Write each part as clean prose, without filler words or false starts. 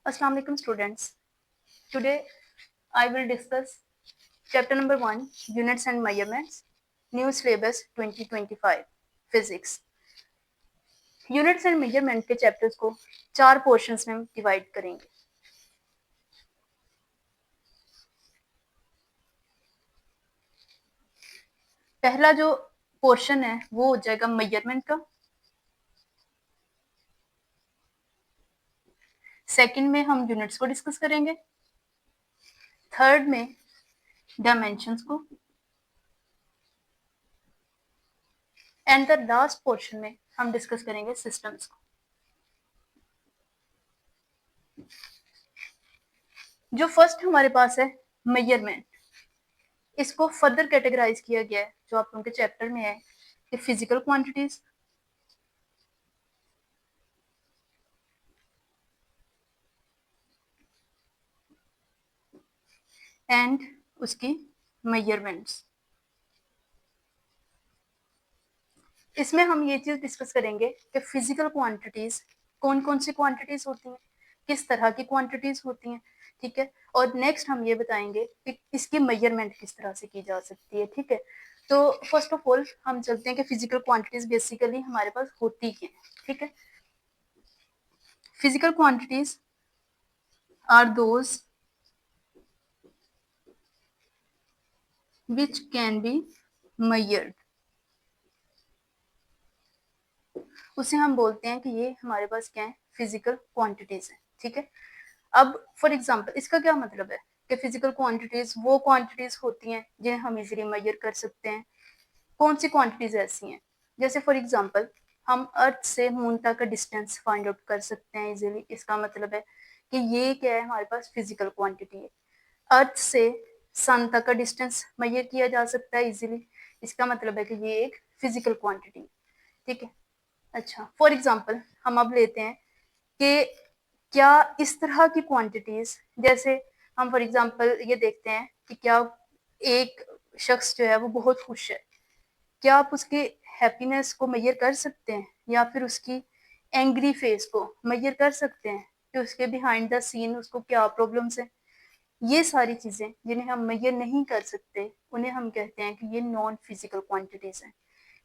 Assalamu alaikum students. Today I will discuss chapter number 1 units and measurements, new syllabus 2025 physics. Units and measurement के chapters को 4 portions में divide करेंगे. पहला जो portion है वो हो जाएगा मेजरमेंट का. सेकंड में हम यूनिट्स को डिस्कस करेंगे. थर्ड में डायमेंशंस को. एंड द लास्ट पोर्शन में हम डिस्कस करेंगे सिस्टम्स को. जो फर्स्ट हमारे पास है मेजरमेंट, इसको फर्दर कैटेगराइज किया गया है जो आप लोगों के चैप्टर में है कि फिजिकल क्वांटिटीज, एंड उसकी मेजरमेंट्स. इसमें हम ये चीज डिस्कस करेंगे कि फिजिकल क्वांटिटीज कौन कौन सी क्वांटिटीज होती हैं, किस तरह की क्वांटिटीज होती हैं, ठीक है. और नेक्स्ट हम ये बताएंगे कि इसकी मेजरमेंट किस तरह से की जा सकती है, ठीक है. तो फर्स्ट ऑफ ऑल हम चलते हैं कि फिजिकल क्वांटिटीज बेसिकली हमारे पास होती क्या है, ठीक है. Physical quantities are those which can be measured. उसे हम बोलते हैं कि ये हमारे पास क्या है, फिजिकल क्वांटिटीज है, ठीक है. अब फॉर एग्जांपल इसका क्या मतलब है कि फिजिकल क्वांटिटीज वो क्वांटिटीज होती हैं जिन्हें हम इजीली मेजर कर सकते हैं. कौन सी क्वांटिटीज ऐसी हैं, जैसे फॉर एग्जांपल हम अर्थ से मून तक का डिस्टेंस फाइंड आउट कर सकते हैं इजीली. इसका मतलब है कि ये क्या है, हमारे पास फिजिकल क्वांटिटी है. अर्थ से सन तक का डिस्टेंस मेजर किया जा सकता है इजीली. इसका मतलब है कि ये एक फिजिकल क्वांटिटी, ठीक है. अच्छा, फॉर एग्जांपल हम अब लेते हैं कि क्या इस तरह की क्वांटिटीज, जैसे हम फॉर एग्जांपल ये देखते हैं कि क्या एक शख्स जो है वो बहुत खुश है, क्या आप उसके हैप्पीनेस को मेजर कर सकते हैं, या फिर उसकी एंग्री फेस को मेजर कर सकते हैं कि उसके बिहाइंड द सीन उसको क्या प्रॉब्लम्स है. ये सारी चीजें जिन्हें हम मेजर नहीं कर सकते उन्हें हम कहते हैं कि ये नॉन फिजिकल क्वांटिटीज हैं,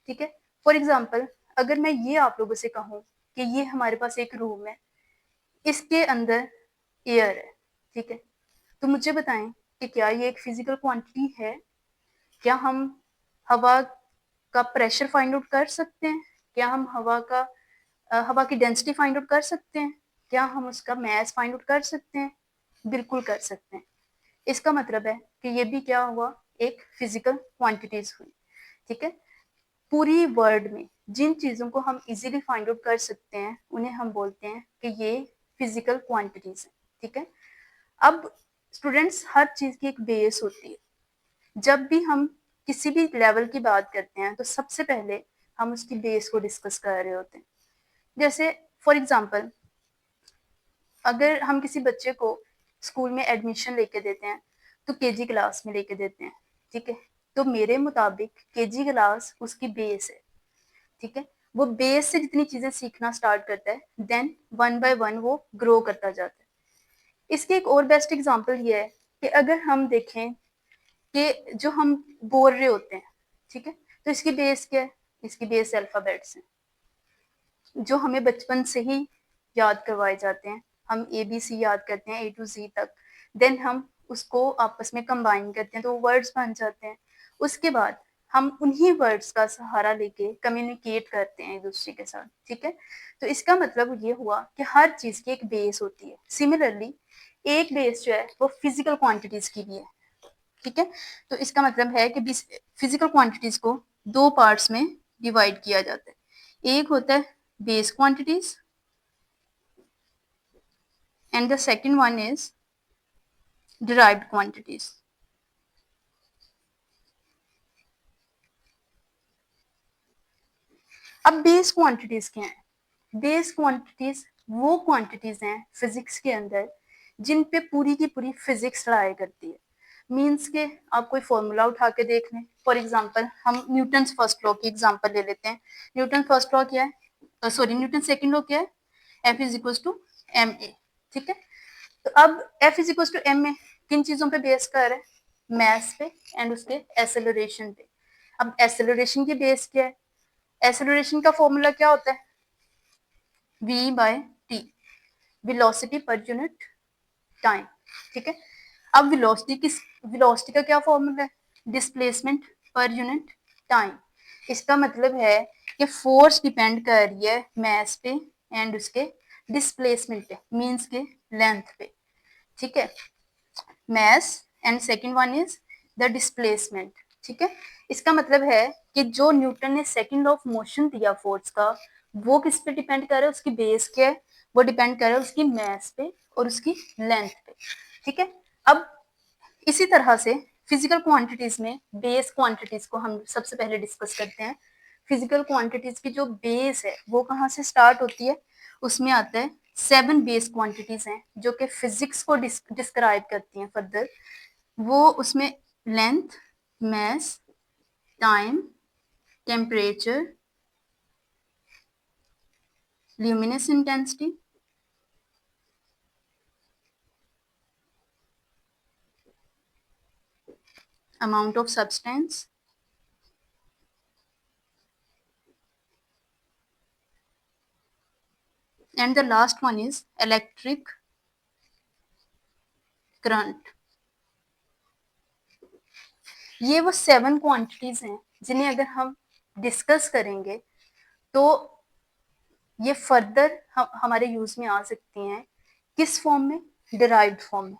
ठीक है. फॉर एग्जांपल अगर मैं ये आप लोगों से कहूँ कि ये हमारे पास एक रूम है, इसके अंदर एयर है, ठीक है. तो मुझे बताएं कि क्या ये एक फिजिकल क्वांटिटी है. क्या हम हवा का प्रेशर फाइंड आउट कर सकते हैं, क्या हम हवा की डेंसिटी फाइंड आउट कर सकते हैं, क्या हम उसका मास फाइंड आउट कर सकते हैं. बिल्कुल कर सकते हैं. इसका मतलब है कि ये भी क्या हुआ, एक फिजिकल क्वांटिटीज हुई, ठीक है. पूरी वर्ल्ड में जिन चीजों को हम इजीली फाइंड आउट कर सकते हैं उन्हें हम बोलते हैं कि ये फिजिकल क्वांटिटीज है, ठीक है. अब स्टूडेंट्स, हर चीज की एक बेस होती है. जब भी हम किसी भी लेवल की बात करते हैं तो सबसे पहले हम उसकी बेस को डिस्कस कर रहे होते हैं. जैसे फॉर एग्जांपल अगर हम किसी बच्चे को स्कूल में एडमिशन लेके देते हैं तो केजी क्लास में लेके देते हैं, ठीक है. तो मेरे मुताबिक केजी क्लास उसकी बेस है, ठीक है. वो बेस से जितनी चीजें सीखना स्टार्ट करता है देन वन बाय वन वो ग्रो करता जाता है. इसकी एक और बेस्ट एग्जांपल ये है कि अगर हम देखें कि जो हम बोल रहे होते हैं, ठीक है, तो इसकी बेस क्या है, इसकी बेस अल्फाबेट्स है जो हमें बचपन से ही याद करवाए जाते हैं. हम ABC याद करते हैं A to Z तक, देन हम उसको आपस में कंबाइन करते हैं तो वर्ड्स बन जाते हैं. उसके बाद हम उन्हीं वर्ड्स का सहारा लेके कम्युनिकेट करते हैं एक दूसरे के साथ, ठीक है. तो इसका मतलब ये हुआ कि हर चीज की एक बेस होती है. सिमिलरली एक बेस जो है वो फिजिकल क्वांटिटीज की भी है, ठीक है. तो इसका मतलब है कि फिजिकल क्वांटिटीज को दो पार्ट्स में डिवाइड किया जाता है. एक होता है base quantities and the second one is derived quantities. अब बेस क्वांटिटीज क्या है. बेस क्वांटिटीज वो क्वांटिटीज हैं फिजिक्स के अंदर जिन पे पूरी की पूरी फिजिक्स लाई करती है. मीन्स के आप कोई फॉर्मूला उठा के देख लें. फॉर एग्जांपल हम न्यूटन फर्स्ट लॉ की एग्जांपल ले लेते हैं. न्यूटन फर्स्ट लॉ क्या है, सॉरी न्यूटन सेकंड लॉ क्या है, F is equal to ma, ठीक है. तो अब F is equal to M में किन चीजों पे बेस कर रहा है? मैस पे एंड उसके एसेलरेशन पे। अब एसेलरेशन की बेस क्या है? एसेलरेशन का फॉर्मूला क्या होता है? v by T, velocity per unit time. ठीक है, अब वेलोसिटी का क्या फॉर्मूला है? डिस्प्लेसमेंट पर यूनिट टाइम। इसका मतलब है कि फोर्स डिपेंड कर रही है मैस पे एंड उसके डिस्प्लेसमेंट पे, मींस के लेंथ पे। ठीक है, mass and second one is the displacement. ठीक है, इसका मतलब है कि जो न्यूटन ने सेकंड लॉ ऑफ मोशन दिया फोर्स का, वो किस पे डिपेंड कर रहा है? उसकी बेस क्या है? वो डिपेंड कर रहा है उसकी मैस पे और उसकी लेंथ पे। ठीक है, अब इसी तरह से फिजिकल क्वांटिटीज में बेस क्वांटिटीज को हम सबसे पहले डिस्कस करते हैं। फिजिकल क्वांटिटीज की जो बेस है वो कहाँ से स्टार्ट होती है? उसमें आता है 7 बेस क्वांटिटीज हैं जो कि फिजिक्स को डिस्क्राइब करती हैं फर्दर। वो उसमें length, mass, time, temperature, luminous intensity, amount of substance, and the last one is electric current। ये वो 7 क्वांटिटीज हैं जिन्हें अगर हम डिस्कस करेंगे तो ये फर्दर हमारे यूज में आ सकती हैं। किस फॉर्म में? डिराइव्ड फॉर्म में।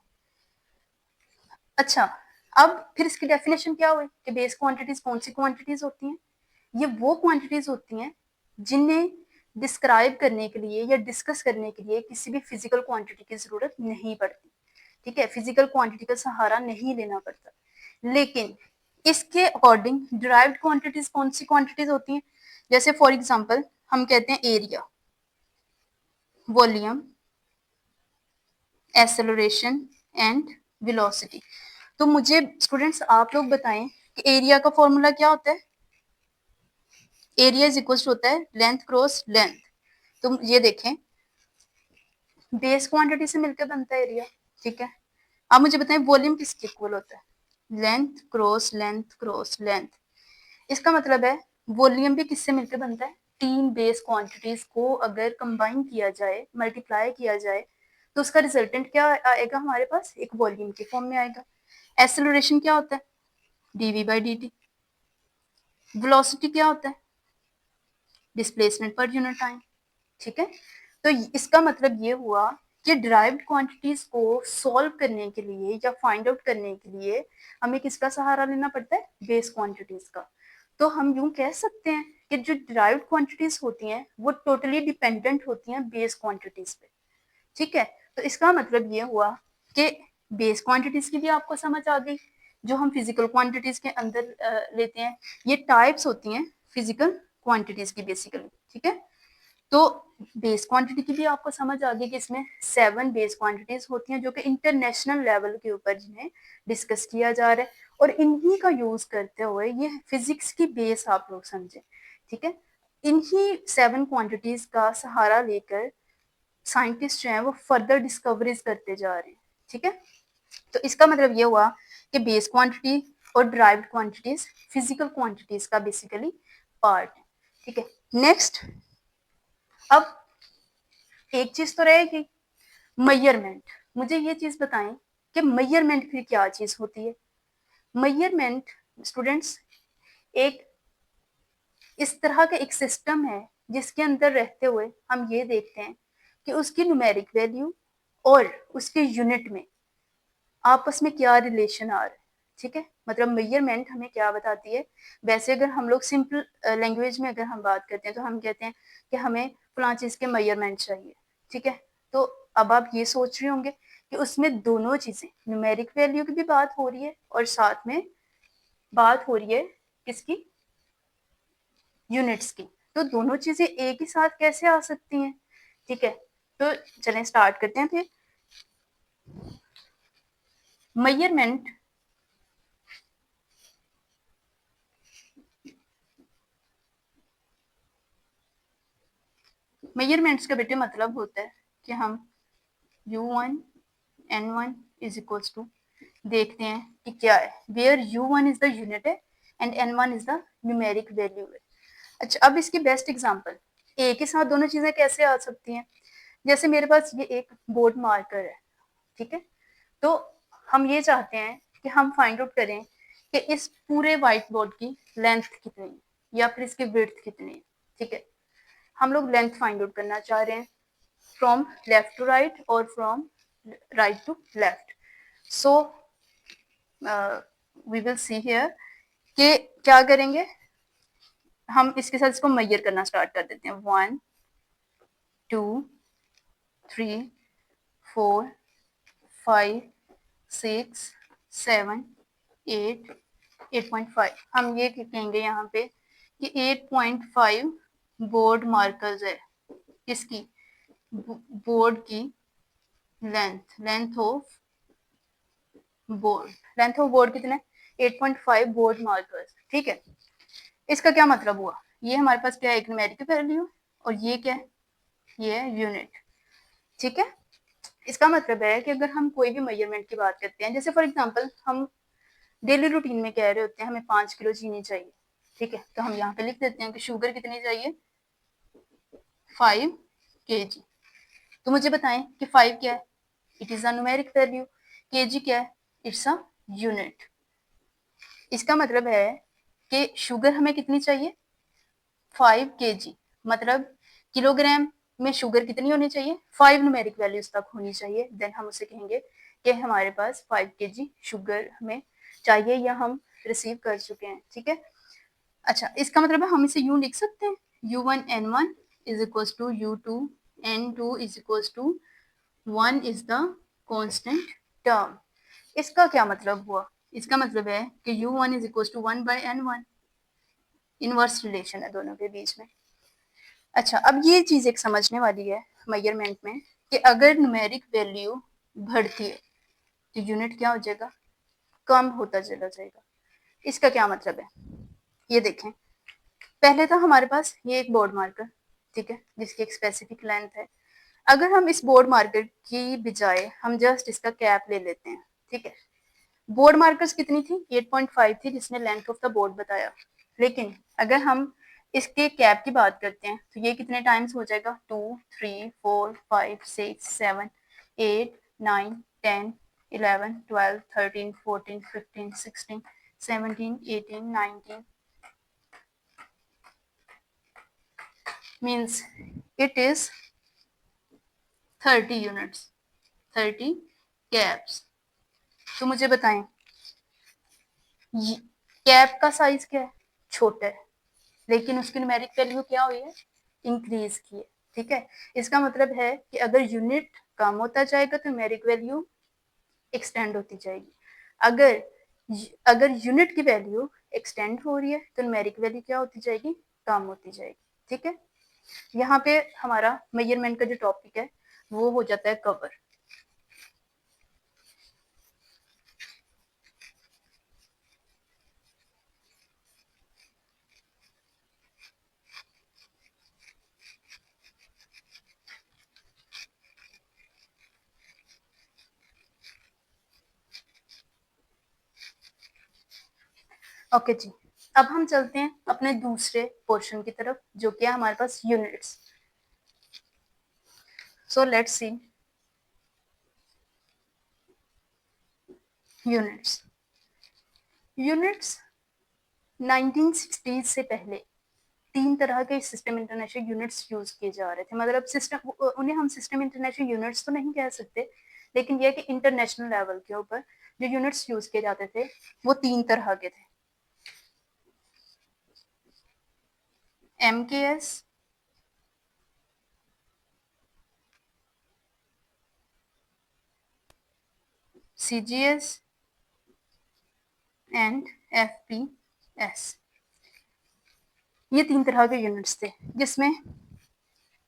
अच्छा, अब फिर इसकी डेफिनेशन क्या हुई कि बेस क्वांटिटीज कौन सी क्वांटिटीज होती हैं? ये वो क्वांटिटीज होती हैं जिन्हें डिस्क्राइब करने के लिए या डिस्कस करने के लिए किसी भी फिजिकल क्वांटिटी की जरूरत नहीं पड़ती। ठीक है, फिजिकल क्वांटिटी का सहारा नहीं लेना पड़ता। लेकिन इसके अकॉर्डिंग डिराइव्ड क्वांटिटीज कौन सी क्वांटिटीज होती हैं? जैसे फॉर एग्जांपल हम कहते हैं area, volume, acceleration and velocity. तो मुझे स्टूडेंट्स आप लोग बताएं कि एरिया का फॉर्मूला क्या होता है? एरिया इज इक्वल होता है लेंथ क्रॉस लेंथ। तुम ये देखें, बेस क्वांटिटी से मिलकर बनता है एरिया। ठीक है, अब मुझे बताएं वॉल्यूम किसके इक्वल होता है? Length cross length cross length. इसका मतलब है वॉल्यूम भी किससे मिलकर बनता है? 3 बेस क्वांटिटीज को अगर कंबाइन किया जाए, मल्टीप्लाई किया जाए, तो उसका रिजल्टेंट क्या आएगा? हमारे पास एक वॉल्यूम के फॉर्म में आएगा। एक्सेलरेशन क्या होता है? DV by D T. Velocity क्या होता है? डिस्प्लेसमेंट पर यूनिट टाइम। ठीक है, तो इसका मतलब ये हुआ कि डिराइव्ड क्वांटिटीज को सॉल्व करने के लिए या फाइंड आउट करने के लिए हमें किसका सहारा लेना पड़ता है? बेस क्वांटिटीज का। तो हम यूं कह सकते हैं कि जो डिराइव्ड क्वांटिटीज होती हैं वो टोटली डिपेंडेंट होती हैं बेस क्वांटिटीज पे। ठीक है, तो इसका मतलब ये हुआ कि बेस क्वांटिटीज की भी आपको समझ आ गई जो हम फिजिकल क्वांटिटीज के अंदर लेते हैं। ये टाइप्स होती हैं फिजिकल क्वांटिटीज की बेसिकली। ठीक है, तो बेस क्वांटिटी की भी आपको समझ आ गई कि इसमें 7 बेस क्वांटिटीज होती हैं जो कि इंटरनेशनल लेवल के ऊपर जिन्हें डिस्कस किया जा रहा है, और इन्हीं का यूज करते हुए ये फिजिक्स की बेस आप लोग समझे। ठीक है, इन्हीं 7 क्वांटिटीज का सहारा लेकर साइंटिस्ट जो है वो फर्दर डिस्कवरीज करते जा रहे हैं। ठीक है, तो इसका मतलब ये हुआ कि बेस क्वांटिटी और डिराइव्ड क्वांटिटीज फिजिकल क्वांटिटीज का बेसिकली पार्ट है। ठीक है, नेक्स्ट, अब एक चीज तो रहेगी मेजरमेंट। मुझे ये चीज बताएं कि मेजरमेंट फिर क्या चीज होती है? मेजरमेंट स्टूडेंट्स एक इस तरह का एक सिस्टम है जिसके अंदर रहते हुए हम ये देखते हैं कि उसकी न्यूमेरिक वैल्यू और उसके यूनिट में आपस में क्या रिलेशन आ रहा है। ठीक है, मतलब मेजरमेंट हमें क्या बताती है? वैसे अगर हम लोग सिंपल लैंग्वेज में अगर हम बात करते हैं तो हम कहते हैं कि हमें फलां चीज के मेजरमेंट चाहिए। ठीक है, तो अब आप ये सोच रहे होंगे कि उसमें दोनों चीजें, न्यूमेरिक वैल्यू की भी बात हो रही है और साथ में बात हो रही है किसकी? यूनिट्स की। तो दोनों चीजें एक ही साथ कैसे आ सकती हैं? ठीक है, तो चलें स्टार्ट करते हैं फिर। मेजरमेंट मेजरमेंट्स का बेटे मतलब होता है कि हम U1 n1 is equals to, देखते हैं कि क्या है, where u1 is the unit है and n1 is the numeric value है। अच्छा, अब इसकी बेस्ट एग्जांपल, ए के साथ दोनों चीजें कैसे आ सकती हैं? जैसे मेरे पास ये एक बोर्ड मार्कर है, ठीक है, तो हम ये चाहते हैं कि हम फाइंड आउट करें कि इस पूरे व्हाइट बोर्ड की लेंथ कितनी है या फिर इसकी विड्थ कितनी है, ठीक है। हम लोग लेंथ फाइंड आउट करना चाह रहे हैं फ्रॉम लेफ्ट टू राइट और from right to left. So we will see here कि क्या करेंगे, हम इसके साथ इसको मेजर करना स्टार्ट कर देते हैं। 1 2 3 4 5 6 7 8 8.5। हम ये कहेंगे यहाँ पे कि 8.5 बोर्ड मार्कर्स है इसकी बोर्ड की लेंथ ऑफ बोर्ड कितना है? 8.5 बोर्ड मार्कर्स, ठीक है। इसका क्या मतलब हुआ, ये हमारे पास क्या है, एक न्यूमेरिकल वैल्यू, और ये क्या है, ये है यूनिट, ठीक है। इसका मतलब है कि अगर हम कोई भी मेजरमेंट की बात करते हैं, जैसे फॉर एग्जांपल हम डेली रूटीन में कह रहे होते हैं हमें 5 किलो चीनी चाहिए, ठीक है, तो हम यहाँ पे लिख देते हैं कि शुगर कितनी चाहिए, 5 kg। तो मुझे बताएं कि 5 क्या है, it is a numeric value, kg क्या है, इट्स अ यूनिट। इसका मतलब है कि शुगर हमें कितनी चाहिए, 5 kg, मतलब किलोग्राम में शुगर कितनी होनी चाहिए, 5 न्यूमेरिक वैल्यूज तक होनी चाहिए, देन हम उसे कहेंगे कि हमारे पास 5 kg शुगर हमें चाहिए या हम रिसीव कर चुके हैं, ठीक है। अच्छा, इसका मतलब है हम इसे यूं लिख सकते हैं, u1 n1 is equals to u2 n2 is equals to 1 is the constant term. इसका क्या मतलब हुआ, इसका मतलब है कि u1 is equals to 1 by n1, inverse relation है दोनों के बीच में। अच्छा, अब ये चीज एक समझने वाली है मेजरमेंट में कि अगर न्यूमेरिक वैल्यू बढ़ती है तो यूनिट क्या हो जाएगा, कम होता चला जाएगा। इसका क्या मतलब है, ये देखें, पहले था हमारे पास ये एक बोर्ड मार्कर, ठीक है, जिसकी एक स्पेसिफिक लेंथ है। अगर हम इस बोर्ड मार्कर की बजाय हम जस्ट इसका कैप ले लेते हैं, ठीक है, बोर्ड मार्कर्स कितनी थी, 8.5 थी, जिसने लेंथ ऑफ द बोर्ड बताया। लेकिन अगर हम इसके कैप की बात करते हैं तो ये कितने टाइम्स हो जाएगा, 2 3 4 5 6 7 8 9 10 11 12 13 14 15 16 17 18 19, means it is 30 units, 30 caps. तो मुझे बताएं कैप का साइज क्या है, छोटा है, लेकिन उसकी न्यूमेरिक वैल्यू क्या हुई है, इंक्रीज की है, ठीक है। इसका मतलब है कि अगर यूनिट कम होता जाएगा तो न्यूमेरिक वैल्यू एक्सटेंड होती जाएगी, अगर अगर यूनिट की वैल्यू एक्सटेंड हो रही है तो न्यूमेरिक वैल्यू क्या होती जाएगी, कम होती जाएगी, ठीक है। यहाँ पे हमारा मेजरमेंट का जो टॉपिक है वो हो जाता है कवर। ओके जी, अब हम चलते हैं अपने दूसरे पोर्शन की तरफ जो कि है हमारे पास units. So let's see units. Units 1960 से पहले 3 तरह के सिस्टम इंटरनेशनल यूनिट्स यूज किए जा रहे थे, मतलब सिस्टम, उन्हें हम सिस्टम इंटरनेशनल यूनिट्स तो नहीं कह सकते, लेकिन यह कि इंटरनेशनल लेवल के ऊपर जो यूनिट्स यूज किए जाते थे वो 3 तरह के थे, MKS, CGS एंड FPS। ये 3 तरह के यूनिट्स थे, जिसमें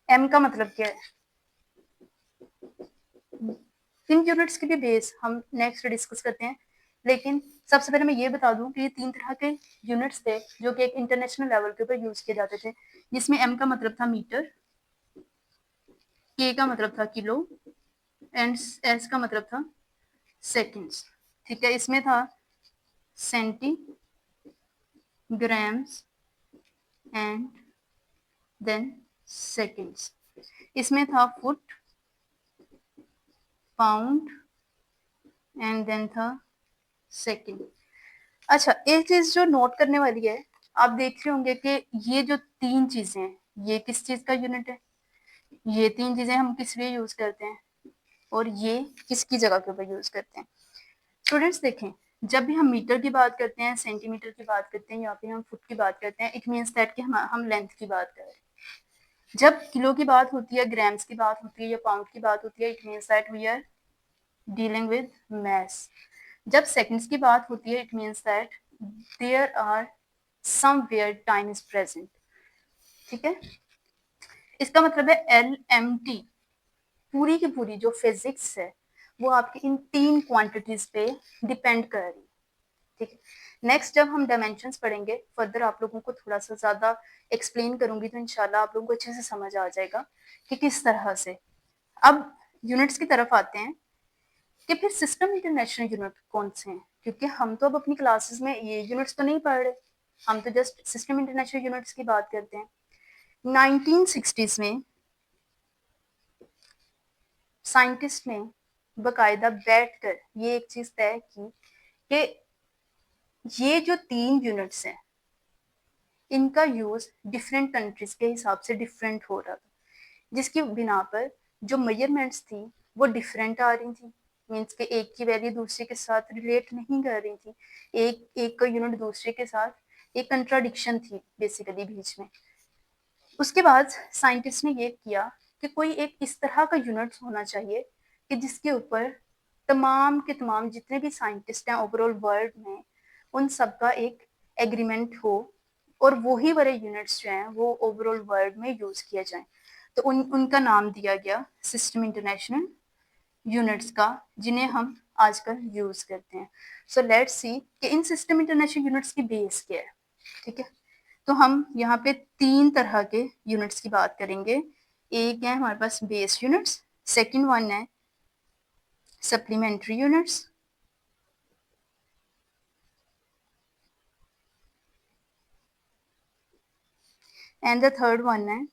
M का मतलब क्या है, इन यूनिट्स के भी बेस हम नेक्स्ट डिस्कस करते हैं, लेकिन सबसे पहले मैं ये बता दूं कि ये 3 तरह के यूनिट्स थे जो कि एक इंटरनेशनल लेवल के ऊपर यूज किए जाते थे, जिसमें M का मतलब था मीटर, K का मतलब था किलो, एंड एस का मतलब था सेकेंड्स, ठीक है। इसमें था सेंटीग्राम्स एंड देन सेकेंड्स। इसमें था फुट, पाउंड एंड देन था सेकेंड। अच्छा, एक चीज जो नोट करने वाली है, आप देख रहे होंगे कि ये जो तीन चीजें हैं, ये किस चीज का यूनिट है? ये तीन चीजें हम किस लिए यूज करते हैं और ये किसकी जगह के ऊपर यूज करते हैं? स्टूडेंट्स देखें, जब भी हम मीटर की बात करते हैं, सेंटीमीटर की बात करते हैं या फिर हम फुट की बात करते हैं, इट मीन्स दैट कि हम लेंथ की बात कर रहे हैं। जब किलो की बात होती है, ग्राम्स की बात होती है या पाउंड की बात होती है, it means that we are dealing with mass. जब सेकंड्स की बात होती है, it means that there are somewhere time is present, ठीक है। इसका मतलब है LMT पूरी की पूरी जो फिजिक्स है वो आपकी इन तीन क्वांटिटीज पे डिपेंड कर रही है, ठीक है। नेक्स्ट जब हम डायमेंशंस पढ़ेंगे फर्दर, आप लोगों को थोड़ा सा ज्यादा एक्सप्लेन करूंगी तो इंशाल्लाह आप लोगों को अच्छे से समझ आ जाएगा कि किस तरह से। अब यूनिट्स की तरफ आते हैं कि फिर सिस्टम इंटरनेशनल यूनिट कौन से हैं, क्योंकि हम तो अब अपनी क्लासेस में ये यूनिट्स तो नहीं पढ़ रहे, हम तो जस्ट सिस्टम इंटरनेशनल यूनिट्स की बात करते हैं। 1960s में साइंटिस्ट ने बकायदा बैठकर ये एक चीज तय की कि ये जो तीन यूनिट्स हैं इनका यूज डिफरेंट कंट्रीज के हिसाब से डिफरेंट हो रहा था, जिसकी बिना पर जो मेजरमेंट्स थी वो डिफरेंट आ रही थी। मीन्स के एक की वैल्यू दूसरे के साथ रिलेट नहीं कर रही थी, एक एक का यूनिट दूसरे के साथ एक कंट्राडिक्शन थी बेसिकली बीच में। उसके बाद साइंटिस्ट ने ये किया कि कोई एक इस तरह का यूनिट होना चाहिए कि जिसके ऊपर तमाम के तमाम जितने भी साइंटिस्ट हैं ओवरऑल वर्ल्ड में उन सबका एक एग्रीमेंट हो और वही वाले यूनिट्स जो हैं वो ओवरऑल वर्ल्ड में यूज किया जाए। तो उनका नाम दिया गया सिस्टम इंटरनेशनल यूनिट्स का, जिन्हें हम आजकल यूज करते हैं। सो लेट्स सी कि इन सिस्टम इंटरनेशनल यूनिट्स की बेस क्या है, ठीक है। तो हम यहाँ पे तीन तरह के यूनिट्स की बात करेंगे। एक है हमारे पास बेस यूनिट्स, सेकंड वन है supplementary units, and the third one है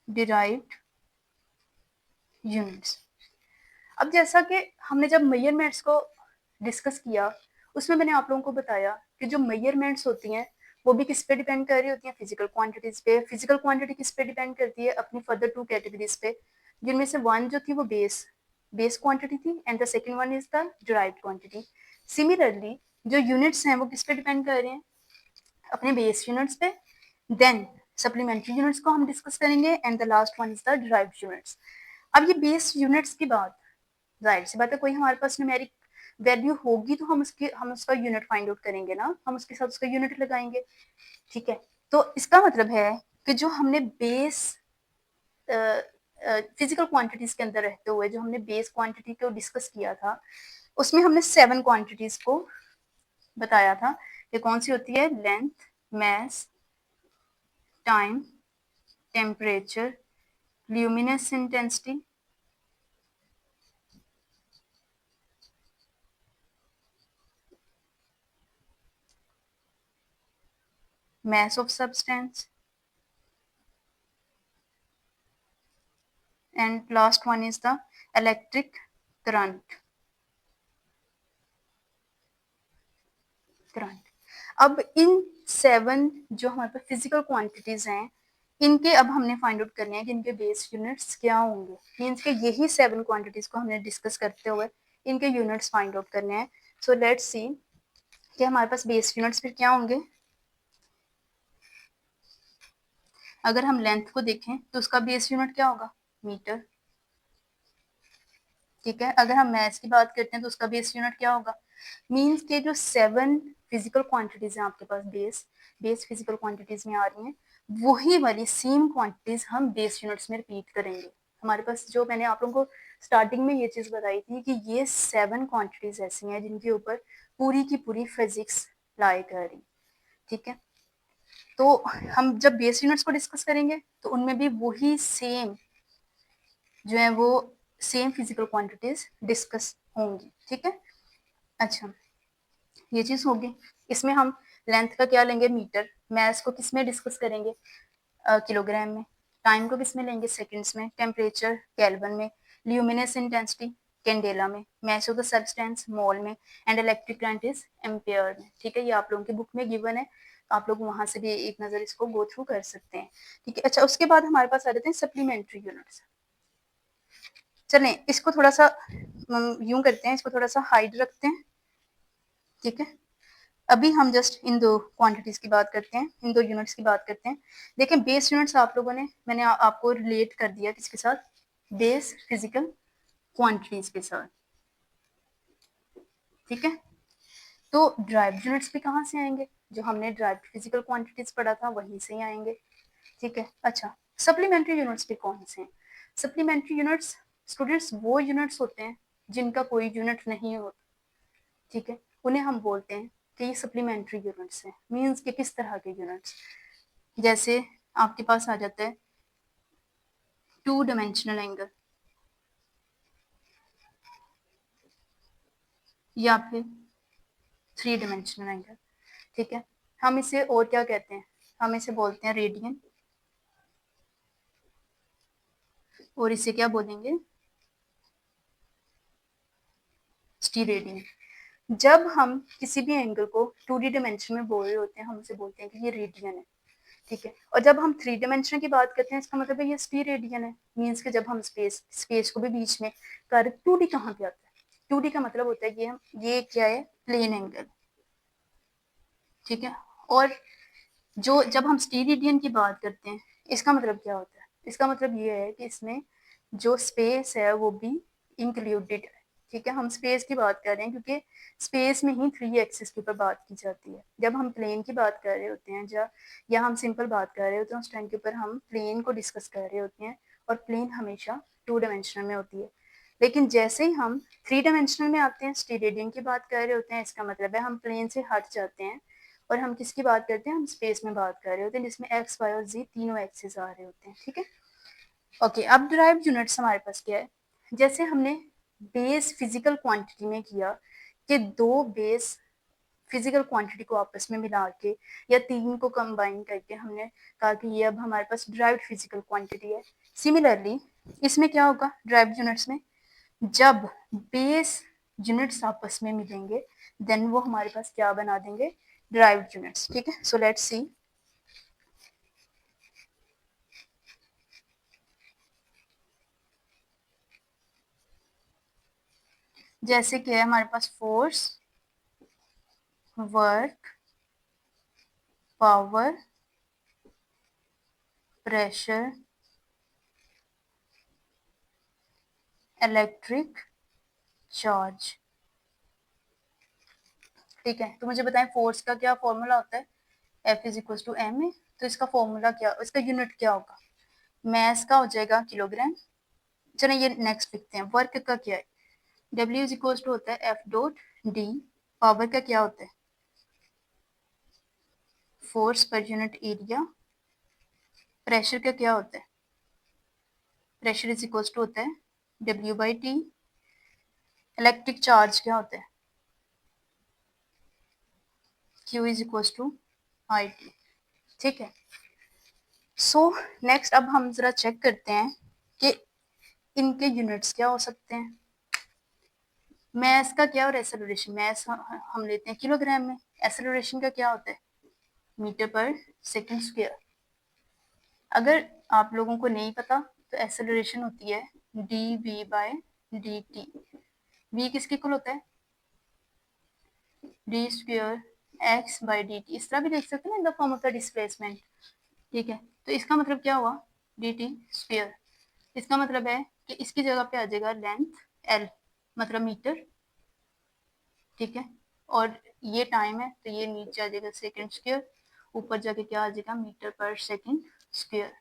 डिराइव्ड यूनिट्स। अब जैसा कि हमने जब मेजरमेंट्स को डिस्कस किया उसमें मैंने आप लोगों को बताया कि जो मेजरमेंट्स होती हैं वो भी किस पे डिपेंड कर रही होती हैं? फिजिकल क्वांटिटीज पे। फिजिकल क्वांटिटी किस पे डिपेंड करती है? अपनी फर्दर टू कैटेगरीज पे, जिनमें से वन जो थी वो बेस बेस क्वांटिटी थी and the second one is the derived quantity. Similarly जो यूनिट्स हैं वो किस पे डिपेंड कर रहे हैं? अपने बेस यूनिट्स पे। देन सप्लीमेंट्री यूनिट्स को हम डिस्कस करेंगे and the last one is the derived units. अब ये बेस यूनिट्स की बात, जाहिर सी बात है कोई हमारे पास न्यूमेरिक वैल्यू होगी तो हम उसका यूनिट फाइंड आउट करेंगे ना, हम उसके साथ उसका यूनिट लगाएंगे, ठीक है। तो इसका मतलब है कि जो हमने बेस फिजिकल क्वांटिटीज के अंदर रहते हुए जो हमने बेस क्वांटिटी को डिस्कस किया था उसमें हमने 7 क्वांटिटीज को बताया था कि कौन सी होती है? Length, mass, time, temperature, luminous intensity, mass of substance, and last one is the electric current. अब इन 7 जो हमारे पास फिजिकल क्वांटिटीज हैं इनके अब हमने फाइंड आउट करने हैं कि इनके बेस यूनिट्स क्या होंगे। मीन्स के यही 7 क्वांटिटीज को हमने डिस्कस करते हुए इनके यूनिट्स फाइंड आउट करने हैं। सो लेट्स सी कि हमारे पास बेस यूनिट्स फिर क्या होंगे। अगर हम लेंथ को देखें तो उसका बेस यूनिट क्या होगा? मीटर, ठीक है। अगर हम मैथ्स की बात करते हैं तो उसका बेस यूनिट क्या होगा? मीन्स के जो 7 फिजिकल क्वांटिटीज हैं आपके पास बेस बेस फिजिकल क्वांटिटीज में आ रही हैं, वही वाली सेम क्वांटिटीज हम बेस यूनिट्स में रिपीट करेंगे। हमारे पास जो मैंने आप लोगों को स्टार्टिंग में ये चीज बताई थी कि ये 7 क्वांटिटीज ऐसी हैं जिनके ऊपर पूरी की पूरी फिजिक्स लाई कर रही, ठीक है। तो हम जब बेस यूनिट्स को डिस्कस करेंगे तो उनमें भी वही सेम जो है वो सेम फिजिकल क्वांटिटीज डिस्कस होंगी, ठीक है। अच्छा, ये चीज होगी। इसमें हम लेंथ का क्या लेंगे, मीटर, मैस को किस में डिस्कस करेंगे, किलोग्राम में, टाइम को किस में लेंगे, सेकंड्स में, टेम्परेचर केल्विन में, ल्यूमिनेस इंटेंसिटी कैंडेला में, मैस ऑफ द सब्सटेंस मोल में, and electric current is ampere में, ठीक है। ये आप लोगों की बुक में गिवन है, आप लोग वहां से भी एक नजर इसको गो थ्रू कर सकते हैं, ठीक है। अच्छा, उसके बाद हमारे पास आ जाते हैं सप्लीमेंट्री यूनिट्स। चलें इसको थोड़ा सा यूं करते हैं, इसको थोड़ा सा हाइड रखते हैं, ठीक है। अभी हम जस्ट इन दो क्वांटिटीज की बात करते हैं, इन दो यूनिट्स की बात करते हैं। देखें, बेस यूनिट्स आप लोगों ने, मैंने आपको रिलेट कर दिया किसके साथ, बेस फिजिकल क्वांटिटीज के साथ, ठीक है। तो ड्राइव यूनिट्स भी कहाँ से आएंगे, जो हमने ड्राइव फिजिकल क्वांटिटीज पढ़ा था वहीं से ही आएंगे, ठीक है। अच्छा, सप्लीमेंट्री यूनिट्स भी कौन से हैं, सप्लीमेंट्री यूनिट्स स्टूडेंट्स वो यूनिट्स होते हैं जिनका कोई यूनिट नहीं होता, ठीक है। उन्हें हम बोलते हैं कि ये सप्लीमेंट्री यूनिट्स हैं, मीन्स के किस तरह के यूनिट्स, जैसे आपके पास आ जाता है 2 डायमेंशनल एंगल, या फिर 3 डायमेंशनल एंगल, ठीक है। हम इसे और क्या कहते हैं, हम इसे बोलते हैं रेडियन, और इसे क्या बोलेंगे, स्टीरेडियन। जब हम किसी भी एंगल को 2D डायमेंशन में बोल रहे होते हैं, हम उसे बोलते हैं कि ये रेडियन है, ठीक है। और जब हम 3 डायमेंशन की बात करते हैं, इसका मतलब है ये स्टीरेडियन है, मीन्स कि जब हम स्पेस को भी बीच में कर, 2D कहाँ पे आता है, 2D का मतलब होता है कि हम ये क्या है, प्लेन एंगल, ठीक है। और जो जब हम स्टीरेडियन की बात करते हैं, इसका मतलब क्या होता है, इसका मतलब ये है कि इसमें जो स्पेस है वो भी इंक्लूडेड है, ठीक है। हम स्पेस की बात कर रहे हैं क्योंकि स्पेस में ही 3 एक्सिस के ऊपर बात की जाती है। जब हम प्लेन की बात कर रहे होते हैं या हम सिंपल बात कर रहे होते हैं, उस टाइम के ऊपर हम प्लेन को डिस्कस कर रहे होते हैं, और प्लेन हमेशा 2 डायमेंशनल में होती है। लेकिन जैसे ही हम 3 डायमेंशनल में आते हैं, स्टीरेडियन की बात कर रहे होते हैं, इसका मतलब है हम प्लेन से हट जाते हैं और हम किसकी बात करते हैं, हम स्पेस में बात कर रहे होते हैं, जिसमें एक्स वाई और जी तीनों एक्सिस आ रहे होते हैं, ठीक है। ओके, अब डिराइव्ड यूनिट्स हमारे पास क्या है, जैसे हमने बेस फिजिकल क्वांटिटी में किया कि 2 बेस फिजिकल क्वांटिटी को आपस में मिला के या 3 को कंबाइन करके हमने कहा कि ये अब हमारे पास डिराइव्ड फिजिकल क्वांटिटी है। सिमिलरली इसमें क्या होगा, डिराइव्ड यूनिट्स में जब बेस यूनिट्स आपस में मिलेंगे, देन वो हमारे पास क्या बना देंगे, डिराइव्ड यूनिट्स, ठीक है। सो लेट्स सी, जैसे कि है हमारे पास force, work, power, pressure, electric charge, ठीक है। तो मुझे बताएं फोर्स का क्या फॉर्मूला होता है, F is equal to M A. तो इसका फॉर्मूला क्या, इसका यूनिट क्या होगा, मैस का हो जाएगा किलोग्राम। चलिए ये नेक्स्ट लिखते हैं, वर्क का क्या है, W इज इक्वल टू होता है F डॉट डी, पावर का क्या होता है, force per unit area, pressure का क्या होता है, प्रेशर इज इक्वल टू होता है W by T, electric charge क्या होता है, Q is equal to I T, ठीक है। सो नेक्स्ट अब हम जरा चेक करते हैं कि इनके यूनिट्स क्या हो सकते हैं। मैस का क्या और एक्सेलरेशन, मैस हम लेते हैं किलोग्राम में, एक्सेलरेशन का क्या होता है, मीटर पर सेकंड स्क्वायर। अगर आप लोगों को नहीं पता तो एक्सेलरेशन होती है D V by D T, V किसके इक्वल होता है, D square X by D T, इस तरह भी देख सकते हैं ना, in the form of the displacement, ठीक है। तो इसका मतलब क्या हुआ, डी टी स्क्वायर, इसका मतलब है कि इसकी जगह पे आ जाएगा लेंथ एल, मतलब मीटर, ठीक है। और ये टाइम है तो ये नीचे आ जाएगा सेकंड स्क्वायर, ऊपर जाके क्या आ जाएगा, मीटर पर सेकंड स्क्वायर,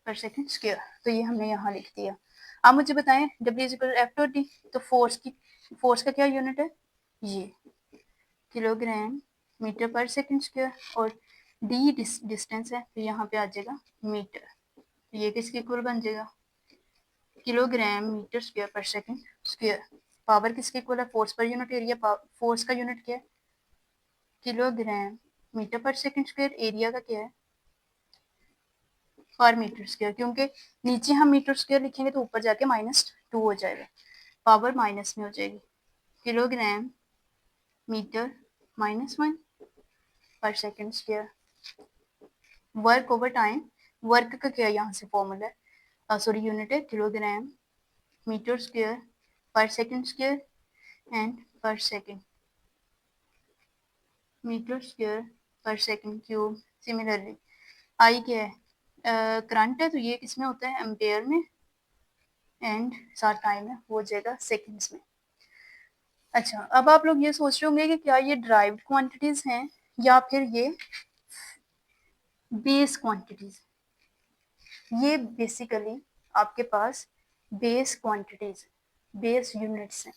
पर सेकंड स्क्वायर। तो ये हमने यहाँ लिख दिया। अब मुझे बताएं W is equal F dot D, तो फोर्स का क्या यूनिट है, ये किलोग्राम मीटर पर सेकंड स्क्वायर, और डी डिस्टेंस है तो यहाँ पे आ जाएगा मीटर, तो ये किसके इक्वल बन जाएगा, किलोग्राम मीटर स्क्वायर पर सेकंड स्क्वायर। पावर किसके इक्वल है? Force per unit area. Force का यूनिट क्या है? किलोग्राम मीटर पर सेकंड स्क्वायर। एरिया का क्या है? पर मीटर स्क्वायर, क्योंकि नीचे हम मीटर स्क्वायर लिखेंगे तो ऊपर जाके -2 हो जाएगा, पावर माइनस में हो जाएगी। किलोग्राम मीटर -1 पर second square. Work over time, work का क्या यहाँ से फॉर्मूला है, सॉरी यूनिट है, किलोग्राम मीटर स्क्वायर पर सेकंड स्क्वायर एंड पर सेकंड, मीटर स्क्वायर पर सेकंड क्यूब। सिमिलरली आई क्या है? करंट है तो ये किसमें होता है? एम्पेयर में, एंड साथ टाइम है वो हो जाएगा सेकेंड्स में। अच्छा, अब आप लोग ये सोच रहे होंगे कि क्या ये ड्राइव्ड क्वांटिटीज हैं या फिर ये बेस क्वांटिटीज। ये बेसिकली आपके पास बेस क्वांटिटीज, बेस यूनिट्स हैं,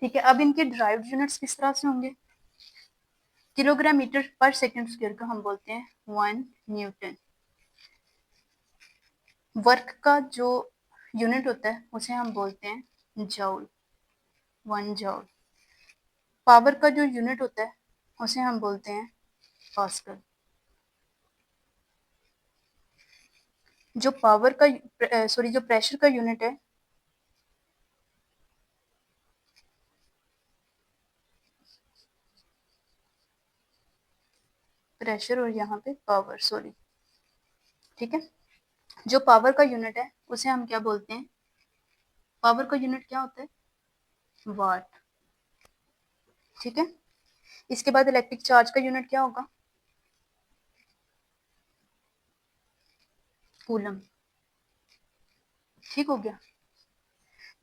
ठीक है। अब इनके ड्राइव्ड यूनिट्स किस तरह से होंगे? किलोग्राम मीटर पर सेकंड स्क्वायर को हम बोलते हैं 1 न्यूटन। वर्क का जो यूनिट होता है उसे हम बोलते हैं जॉउल, 1 जॉउल। पावर का जो यूनिट होता है उसे हम बोलते हैं पास्कल। जो पावर का सॉरी जो प्रेशर का यूनिट है प्रेशर, और यहाँ पे पावर, सॉरी, ठीक है। जो पावर का यूनिट है उसे हम क्या बोलते हैं? पावर का यूनिट क्या होता है? वाट, ठीक है। इसके बाद इलेक्ट्रिक चार्ज का यूनिट क्या होगा? कूलम, ठीक हो गया।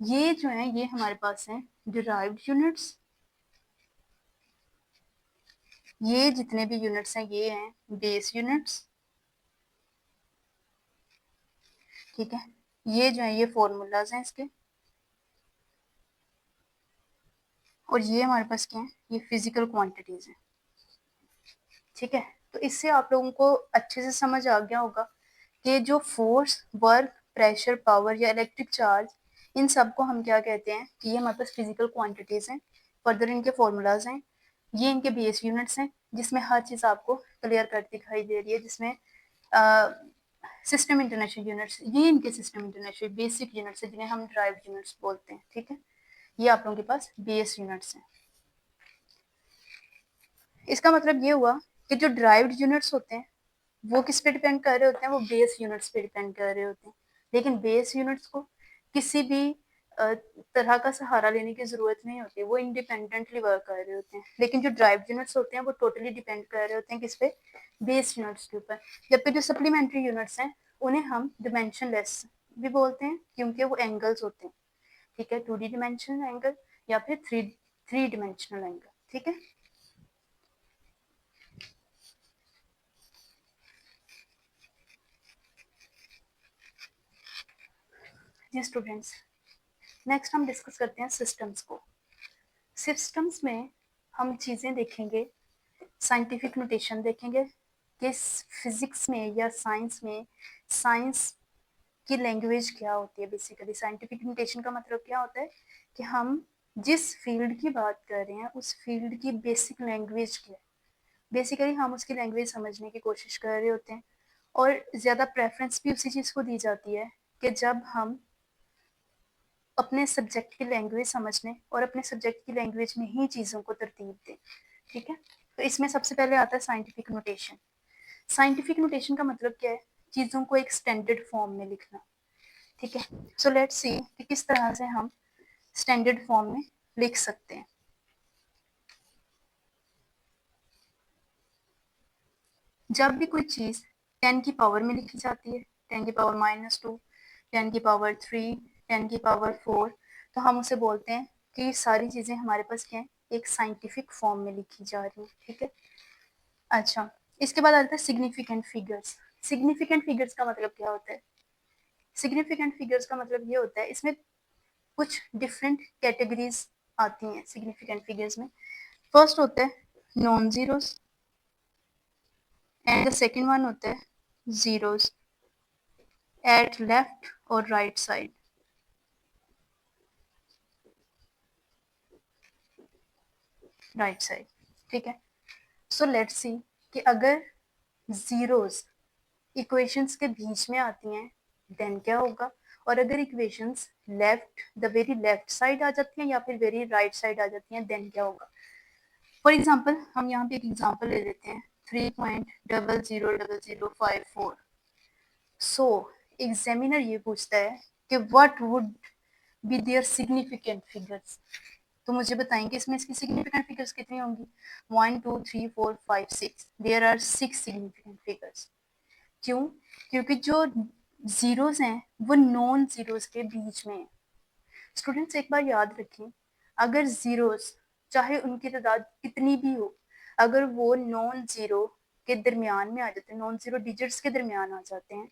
ये जो है ये हमारे पास है डिराइव्ड यूनिट्स। ये जितने भी यूनिट्स हैं ये हैं बेस यूनिट्स, ठीक है। ये जो है ये फॉर्मूलाज हैं इसके, और ये हमारे पास क्या है? ये फिजिकल क्वांटिटीज हैं, ठीक है। तो इससे आप लोगों को अच्छे से समझ आ गया होगा कि जो फोर्स, वर्क, प्रेशर, पावर या इलेक्ट्रिक चार्ज, इन सब को हम क्या कहते हैं कि ये हमारे पास फिजिकल क्वांटिटीज हैं। फर्दर इनके फॉर्मूलाज हैं, ये इनके बेस यूनिट्स हैं, जिसमें हर चीज़ आपको क्लियर कट दिखाई दे रही है, जिसमें सिस्टम इंटरनेशनल यूनिट्स, ये इनके सिस्टम इंटरनेशनल बेसिक यूनिट्स है जिन्हें हम ड्राइव्ड यूनिट्स बोलते हैं, ठीक है। ये आप लोगों के पास बेस यूनिट्स हैं। इसका मतलब ये हुआ कि जो ड्राइव्ड यूनिट्स होते हैं वो किस पे डिपेंड कर रहे होते हैं? वो बेस यूनिट्स पे डिपेंड कर रहे होते हैं। लेकिन बेस यूनिट्स को किसी भी तरह का सहारा लेने की जरूरत नहीं होती, वो इंडिपेंडेंटली वर्क कर रहे होते हैं। लेकिन जो ड्राइव यूनिट्स होते हैं वो टोटली डिपेंड कर रहे होते हैं किस पे? बेस यूनिट्स के ऊपर। जबकि जो सप्लीमेंट्री यूनिट्स हैं उन्हें हम डिमेंशनलेस भी बोलते हैं, क्योंकि वो एंगल्स होते हैं, ठीक है। 2D डिमेंशनल एंगल या फिर थ्री डिमेंशनल एंगल, ठीक है। जी स्टूडेंट्स, नेक्स्ट हम डिस्कस करते हैं सिस्टम्स को। सिस्टम्स में हम चीज़ें देखेंगे, साइंटिफिक नोटेशन देखेंगे कि फिजिक्स में या साइंस में साइंस की लैंग्वेज क्या होती है। बेसिकली साइंटिफिक नोटेशन का मतलब क्या होता है कि हम जिस फील्ड की बात कर रहे हैं उस फील्ड की बेसिक लैंग्वेज क्या है। बेसिकली हम उसकी लैंग्वेज समझने की कोशिश कर रहे होते हैं, और ज़्यादा प्रेफरेंस भी उसी चीज़ को दी जाती है कि जब हम अपने सब्जेक्ट की लैंग्वेज समझने और अपने सब्जेक्ट की लैंग्वेज में ही चीज़ों को तरतीब दें, ठीक है। तो इसमें सबसे पहले आता है साइंटिफिक नोटेशन। साइंटिफिक नोटेशन का मतलब क्या है? चीज़ों को एक स्टैंडर्ड फॉर्म में लिखना, ठीक है। सो लेट्स सी कि किस तरह से हम स्टैंडर्ड फॉर्म में लिख सकते हैं। जब भी कोई चीज़ 10 की पावर में लिखी जाती है, 10 की पावर -2, 10 की पावर 3, 10 की पावर 4, तो हम उसे बोलते हैं कि ये सारी चीज़ें हमारे पास क्या है? एक साइंटिफिक फॉर्म में लिखी जा रही है, ठीक है। अच्छा, इसके बाद आता है सिग्निफिकेंट फिगर्स। सिग्निफिकेंट फिगर्स का मतलब क्या होता है? सिग्निफिकेंट फिगर्स का मतलब ये होता है, इसमें कुछ डिफरेंट कैटेगरीज आती हैं सिग्निफिकेंट फिगर्स में। फर्स्ट होता है non zeros, and the second one होता है जीरोस एट लेफ्ट और राइट साइड, राइट साइड, ठीक है। सो लेट्स सी कि अगर जीरोस इक्वेशंस के बीच में आती हैं देन क्या होगा, और अगर equations left the very left side आ जाती हैं या फिर वेरी राइट साइड आ जाती हैं देन क्या होगा। फॉर एग्जाम्पल हम यहाँ पे एक एग्जाम्पल ले लेते हैं 3.000054। सो एग्जामिनर ये पूछता है कि what would be their significant figures. तो मुझे बताएंगे इसमें इसकी सिग्निफिकेंट फिगर्स कितनी होंगी। 1 2 3 4 5 6, देयर आर 6 सिग्निफिकेंट फिगर्स। क्यों? क्योंकि जो जीरोस हैं वो नॉन जीरोस के बीच में है। स्टूडेंट्स एक बार याद रखें, अगर जीरोस चाहे उनकी तादाद कितनी भी हो, अगर वो नॉन जीरो के दरमियान में आ जाते हैं, नॉन जीरो डिजिट्स के दरमियान आ जाते हैं,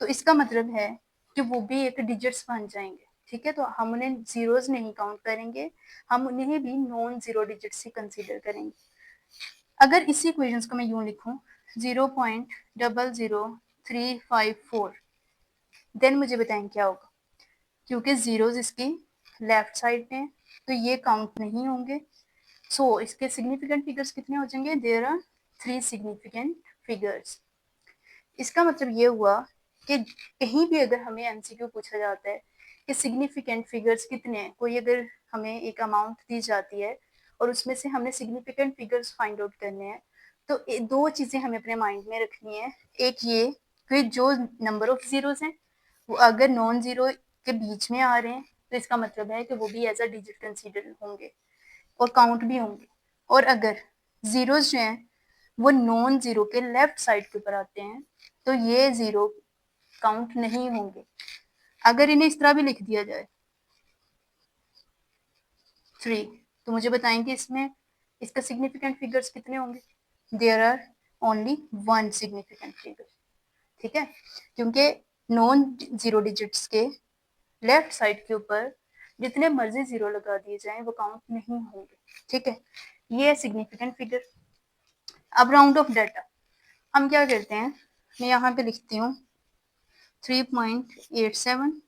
तो इसका मतलब है कि वो भी एक डिजिट्स बन जाएंगे। ठीक है, तो हम उन्हें जीरोस नहीं काउंट करेंगे, हम उन्हें भी नॉन जीरो डिजिट्स ही कंसीडर करेंगे। अगर इसी इक्वेशंस को मैं यूं लिखूं 0.00354, देन मुझे बताएं क्या होगा। क्योंकि जीरोस इसकी लेफ्ट साइड में तो ये काउंट नहीं होंगे। सो इसके सिग्निफिकेंट फिगर्स कितने हो जाएंगे, देयर आर 3 सिग्निफिकेंट फिगर्स। इसका मतलब ये हुआ कि कहीं भी अगर हमें एमसीक्यू पूछा जाता है कि सिग्निफिकेंट फिगर्स कितने हैं, कोई अगर हमें एक अमाउंट दी जाती है और उसमें से हमने सिग्निफिकेंट फिगर्स फाइंड आउट करने हैं, तो दो चीजें हमें अपने माइंड में रखनी है। एक ये कि जो नंबर ऑफ जीरोस हैं वो अगर नॉन जीरो के बीच में आ रहे हैं तो इसका मतलब है कि वो भी एज अ डिजिट कंसीडर होंगे और काउंट भी होंगे। और अगर जीरोस जो हैं वो नॉन जीरो के लेफ्ट साइड के ऊपर आते हैं तो ये जीरो काउंट नहीं होंगे। अगर इन्हें इस तरह भी लिख दिया जाए 3, तो मुझे बताएंगे इसमें इसका सिग्निफिकेंट फिगर्स कितने होंगे। There are only 1 significant figure. ठीक है, क्योंकि नॉन जीरो डिजिट्स के लेफ्ट साइड के ऊपर जितने मर्जी जीरो लगा दिए जाएं वो काउंट नहीं होंगे। ठीक है, ये है सिग्निफिकेंट फिगर। अब राउंड ऑफ डाटा हम क्या करते हैं, मैं यहाँ पे लिखती हूँ 3.87,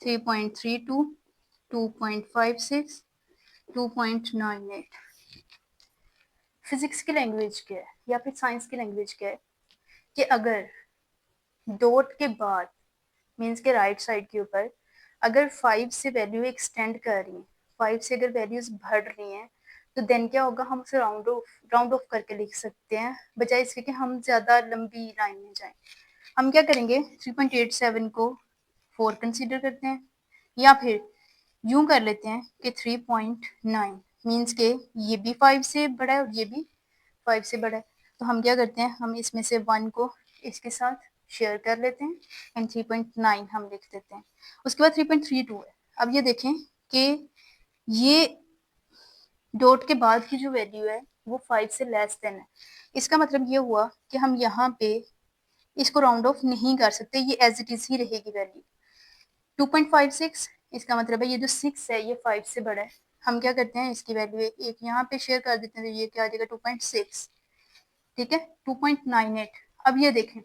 3.32, 2.56, 2.98। फिजिक्स की लैंग्वेज क्या है या फिर साइंस की लैंग्वेज क्या है कि अगर डॉट के बाद मीन्स के राइट साइड के ऊपर अगर 5 से वैल्यू एक्सटेंड कर रही है, 5 से अगर वैल्यूज बढ़ रही हैं तो देन क्या होगा, हम उसे राउंड ऑफ करके लिख सकते हैं बजाय इसके कि हम ज्यादा लंबी लाइन में जाएं। हम क्या करेंगे 3.87 को 4 कंसीडर करते हैं या फिर यूं कर लेते हैं कि 3.9 मीन्स के ये भी 5 से बड़ा है और ये भी 5 से बड़ा है। तो हम क्या करते हैं, हम इसमें से 1 को इसके साथ शेयर कर लेते हैं एंड 3.9 हम लिख देते हैं। उसके बाद 3.32 है। अब ये देखें कि ये डॉट के बाद की जो वैल्यू है वो 5 से लेस देन है। इसका मतलब ये हुआ कि हम यहाँ पे इसको राउंड ऑफ नहीं कर सकते, ये एज इट इज ही रहेगी वैल्यू 2.56। इसका मतलब है ये जो 6 है ये 5 से बड़ा है। हम क्या करते हैं, इसकी वैल्यू एक यहाँ पे शेयर कर देते हैं तो ये क्या आ जाएगा 2.6। ठीक है, 2.98। अब ये देखें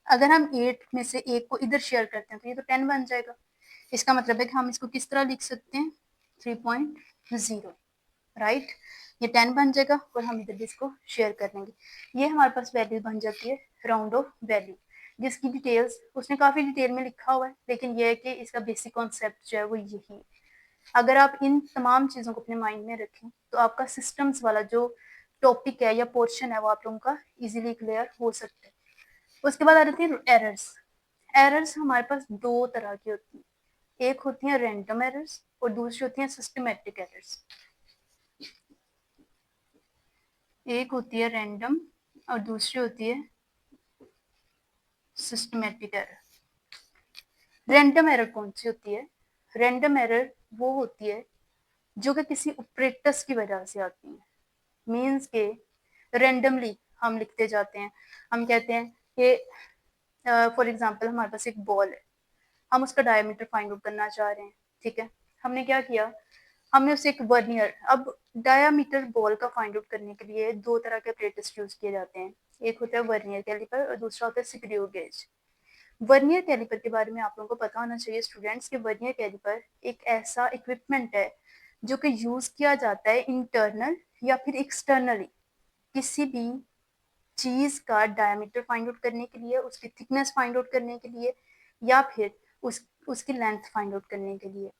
अगर हम 8 में से एक को इधर शेयर करते हैं तो ये तो 10 बन जाएगा। इसका मतलब है कि हम इसको किस तरह लिख सकते हैं 3.0, राइट। ये 10 बन जाएगा और हम इधर भी इसको शेयर कर देंगे। ये हमारे पास वैल्यू बन जाती है राउंड ऑफ वैल्यू, जिसकी डिटेल्स उसने काफी डिटेल में लिखा हुआ है, लेकिन यह है कि इसका बेसिक कॉन्सेप्ट जो है वो यही है। अगर आप इन तमाम चीजों को अपने माइंड में रखें तो आपका सिस्टम्स वाला जो टॉपिक है या पोर्शन है वो आप लोगों का इजीली क्लियर हो सकता है। उसके बाद आ जाती है एरर्स। एरर्स हमारे पास दो तरह की होती हैं, एक होती है रैंडम एरर्स और दूसरी होती है सिस्टमेटिक एरर्स। एक होती है रैंडम और दूसरी होती है सिस्टमेटिक एरर। रैंडम एरर कौन सी होती है, रैंडम एरर वो होती है जो कि किसी ऑपरेटर्स की वजह से आती है। मीन्स के रैंडमली हम लिखते जाते हैं। हम कहते हैं कि फॉर एग्जांपल हमारे पास एक बॉल है, हम उसका डायमीटर फाइंड आउट करना चाह रहे हैं। ठीक है, हमने क्या किया, हमने उसे एक वर्नियर, अब डायमीटर बॉल का फाइंड आउट करने के लिए दो तरह के ऑपरेटर्स यूज किए जाते हैं, एक होता है वर्नियर कैलिपर और दूसरा होता है स्क्रू गेज। वर्नियर कैलिपर के बारे में आप लोगों को पता होना चाहिए स्टूडेंट्स कि वर्नियर कैलिपर एक ऐसा इक्विपमेंट है जो कि यूज किया जाता है इंटरनल या फिर एक्सटर्नली किसी भी चीज का डायमीटर फाइंड आउट करने के लिए, उसकी थिकनेस फाइंड आउट करने के लिए, या फिर उसकी लेंथ फाइंड आउट करने के लिए।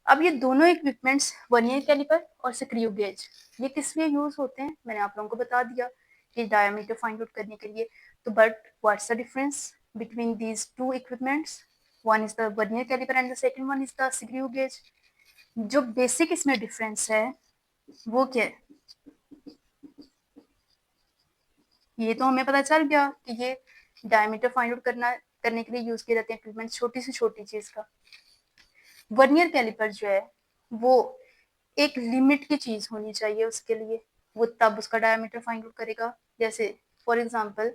अब ये दोनों इक्विपमेंट्स वर्नियर कैलिपर और स्क्रू गेज ये किस लिए यूज होते हैं मैंने आप लोगों को बता दिया कि डायमीटर फाइंड आउट करने के लिए। तो but what's the difference between these two equipments? One is the vernier calliper and the second one is the screw gauge. जो बेसिक इसमें डिफरेंस है वो क्या है? ये तो हमें पता चल गया कि ये डायमीटर फाइंड आउट करने के लिए यूज किए जाते हैं इक्विपमेंट, छोटी से छोटी चीज का। वर्नियर कैलिपर जो है वो एक लिमिट की चीज होनी चाहिए उसके लिए, वो तब उसका डायमीटर फाइंड आउट करेगा। जैसे फॉर एग्जांपल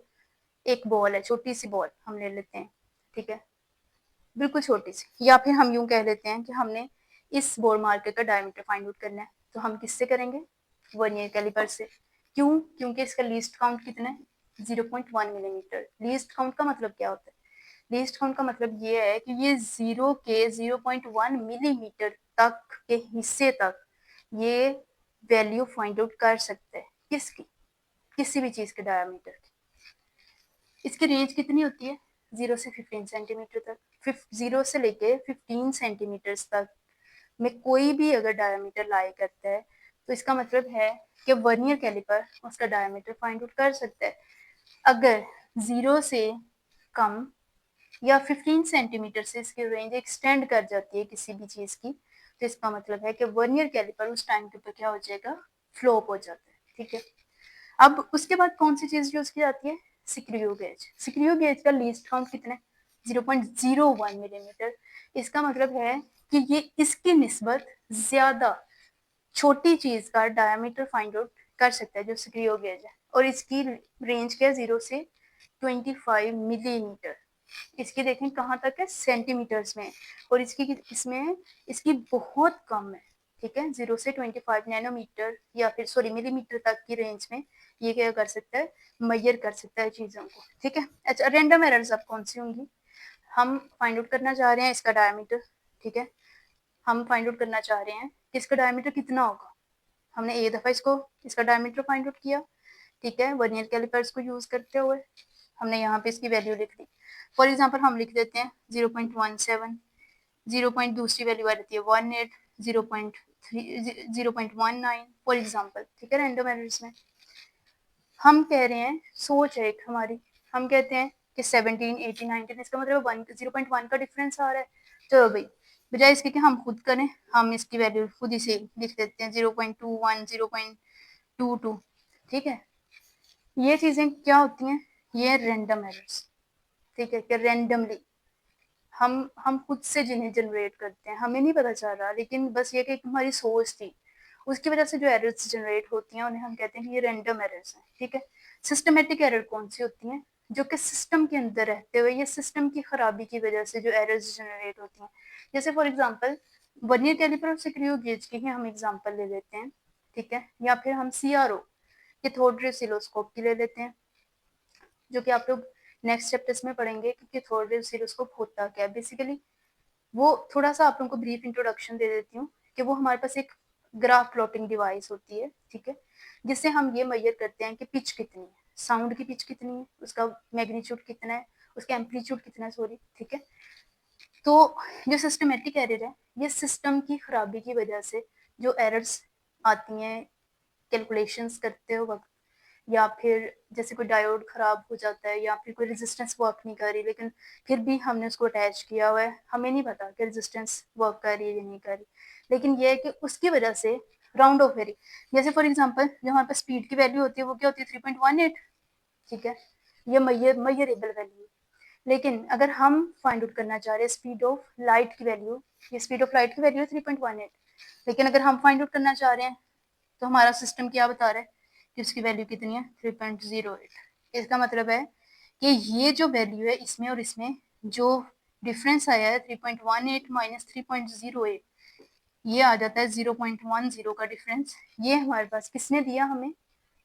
एक बॉल है, छोटी सी बॉल हम ले लेते हैं, ठीक है, बिल्कुल छोटी सी, या फिर हम यूं कह लेते हैं कि हमने इस बॉल मार्कर का डायमीटर फाइंड आउट करना है, तो हम किससे करेंगे? वर्नियर कैलिपर से। क्यों? क्योंकि इसका लीस्ट काउंट कितना है? 0.1 मिलीमीटर। लीस्ट काउंट का मतलब क्या होता है? लीस्ट काउंट का मतलब ये है कि ये 0 के 0.1 मिलीमीटर तक के हिस्से तक ये वैल्यू फाइंड आउट कर सकता है। किसकी? किसी भी चीज के डायमीटर की। इसकी रेंज कितनी होती है? 0 से 15 सेंटीमीटर तक। 0 से लेके 15 सेंटीमीटर तक में कोई भी अगर डायमीटर लाई करता है तो इसका मतलब है कि वर्नियर कैलिपर उसका डायमीटर फाइंड आउट कर सकता है। अगर 0 से कम या 15 सेंटीमीटर से इसकी रेंज एक्सटेंड कर जाती है किसी भी चीज की, तो इसका मतलब है कि वर्नियर कैलिपर उस टाइम के ऊपर क्या हो जाएगा? फ्लॉप हो जाता है। ठीक है, अब उसके बाद कौन सी चीज यूज की जाती है? Screw gauge. स्क्रू गेज का लीस्ट काउंट कितना है? 0.01 मिलीमीटर। इसका मतलब है कि ये इसकी निस्बत ज्यादा छोटी चीज का डायमीटर फाइंड आउट कर सकता है जो स्क्रू गेज है, और इसकी रेंज क्या है? 0 से 25 मिलीमीटर। इसकी देखें कहाँ तक है? सेंटीमीटर्स में। और इसमें इसकी बहुत कम है। ठीक है, 0 से 25 नैनोमीटर या फिर सॉरी मिलीमीटर तक की रेंज में ये क्या कर सकता है? मेजर कर सकता है चीजों को। ठीक है, अच्छा, रैंडम एरर्स अब कौन सी होंगी? हम फाइंड आउट करना चाह रहे हैं इसका डायमीटर। ठीक है, हम फाइंड आउट करना चाह रहे हैं कि इसका डायमीटर कितना होगा। हमने एक दफा इसका डायमीटर फाइंड आउट किया, ठीक है, वर्नियर कैलिपर्स को यूज करते हुए हमने यहाँ पे इसकी वैल्यू लिख दी। फॉर एग्जाम्पल हम लिख देते हैं 0.17, 0 पॉइंट दूसरी वैल्यू आ जाती है 18, 0.3, 0.19 फॉर एग्जाम्पल। ठीक है, रैंडम एरर्स में हम कह रहे हैं, सोच है एक हमारी, हम कहते हैं कि 17, 18, 19, इसका मतलब 0.1 का डिफरेंस आ रहा है। चलो भाई, बजाय इसके कि हम खुद करें, हम इसकी वैल्यू खुद ही से लिख देते हैं 0.21, 0.22। ठीक है, ये चीजें क्या होती हैं? ये रैंडम एरर्स। ठीक है, कि रैंडमली हम खुद से जिन्हें जनरेट करते हैं, हमें नहीं पता चल रहा, लेकिन बस ये कि हमारी सोच थी, उसकी वजह से जो एरर्स जनरेट होती हैं उन्हें हम कहते हैं कि ये रैंडम एरर्स हैं। ठीक है, सिस्टमेटिक एरर कौन सी होती हैं? जो कि सिस्टम के अंदर रहते हुए या सिस्टम की खराबी की वजह से जो एरर्स जनरेट होती हैं। जैसे फॉर एग्जांपल वर्नियर कैलिपर और स्क्रू गेज की ही हम एग्जांपल ले लेते हैं। ठीक है, या फिर हम CRO कैथोड रे ऑसिलोस्कोप की ले लेते हैं, जो कि आप लोग नेक्स्ट चैप्टर्स में पढ़ेंगे कि कैथोड रे ऑसिलोस्कोप होता क्या है बेसिकली। वो थोड़ा सा आप लोगों को ब्रीफ इंट्रोडक्शन दे देती हूँ कि वो हमारे पास एक ग्राफ प्लॉटिंग डिवाइस होती है। ठीक है, जिससे हम ये मेजर करते हैं कि पिच कितनी है, साउंड की पिच कितनी है, उसका मैग्नीट्यूड कितना है, उसका एम्पलीट्यूड कितना है, सॉरी। ठीक है, तो जो सिस्टमेटिक एरर है, ये सिस्टम की खराबी की वजह से जो एरर्स आती हैं कैलकुलेशंस करते वक्त, या फिर जैसे कोई डायोड खराब हो जाता है या फिर कोई रेजिस्टेंस वर्क नहीं कर रही, लेकिन फिर भी हमने उसको अटैच किया हुआ है, हमें नहीं पता कि रेजिस्टेंस वर्क कर रही है या नहीं कर रही, लेकिन ये है कि उसकी वजह से राउंड ऑफ वेरी, जैसे फॉर एग्जांपल जो हमारे पास स्पीड की वैल्यू होती है वो क्या होती है? 3.18। ठीक है, ये मेजरेबल वैल्यू। लेकिन अगर हम फाइंड आउट करना चाह रहे हैं स्पीड ऑफ लाइट की वैल्यू, ये स्पीड ऑफ लाइट की वैल्यू है 3.18, लेकिन अगर हम फाइंड आउट करना चाह रहे हैं तो हमारा सिस्टम क्या बता रहा है कि उसकी वैल्यू कितनी है? 3.08। इसका मतलब है कि ये जो वैल्यू है इसमें और इसमें जो डिफरेंस आया है 3.18 माइनस 3.08, ये आ जाता है 0.10 का डिफरेंस। ये हमारे पास किसने दिया? हमें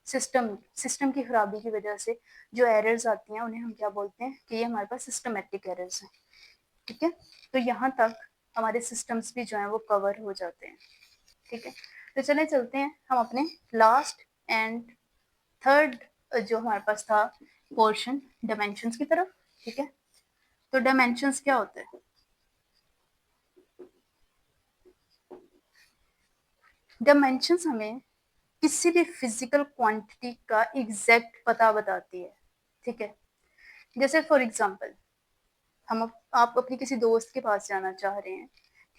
सिस्टम की खराबी की वजह से जो एरर्स आती हैं उन्हें हम क्या बोलते हैं कि ये हमारे पास सिस्टमेटिक एरर्स हैं। ठीक है, तो यहाँ तक हमारे सिस्टम्स भी जो है वो कवर हो जाते हैं। ठीक है। तो चले चलते हैं हम अपने लास्ट एंड थर्ड जो हमारे पास था पोर्शन डायमेंशंस की तरफ। ठीक है, तो डायमेंशंस क्या होते हैं? डायमेंशंस हमें किसी भी फिजिकल क्वांटिटी का एग्जैक्ट पता बताती है। ठीक है, जैसे फॉर एग्जांपल आप अपनी किसी दोस्त के पास जाना चाह रहे हैं।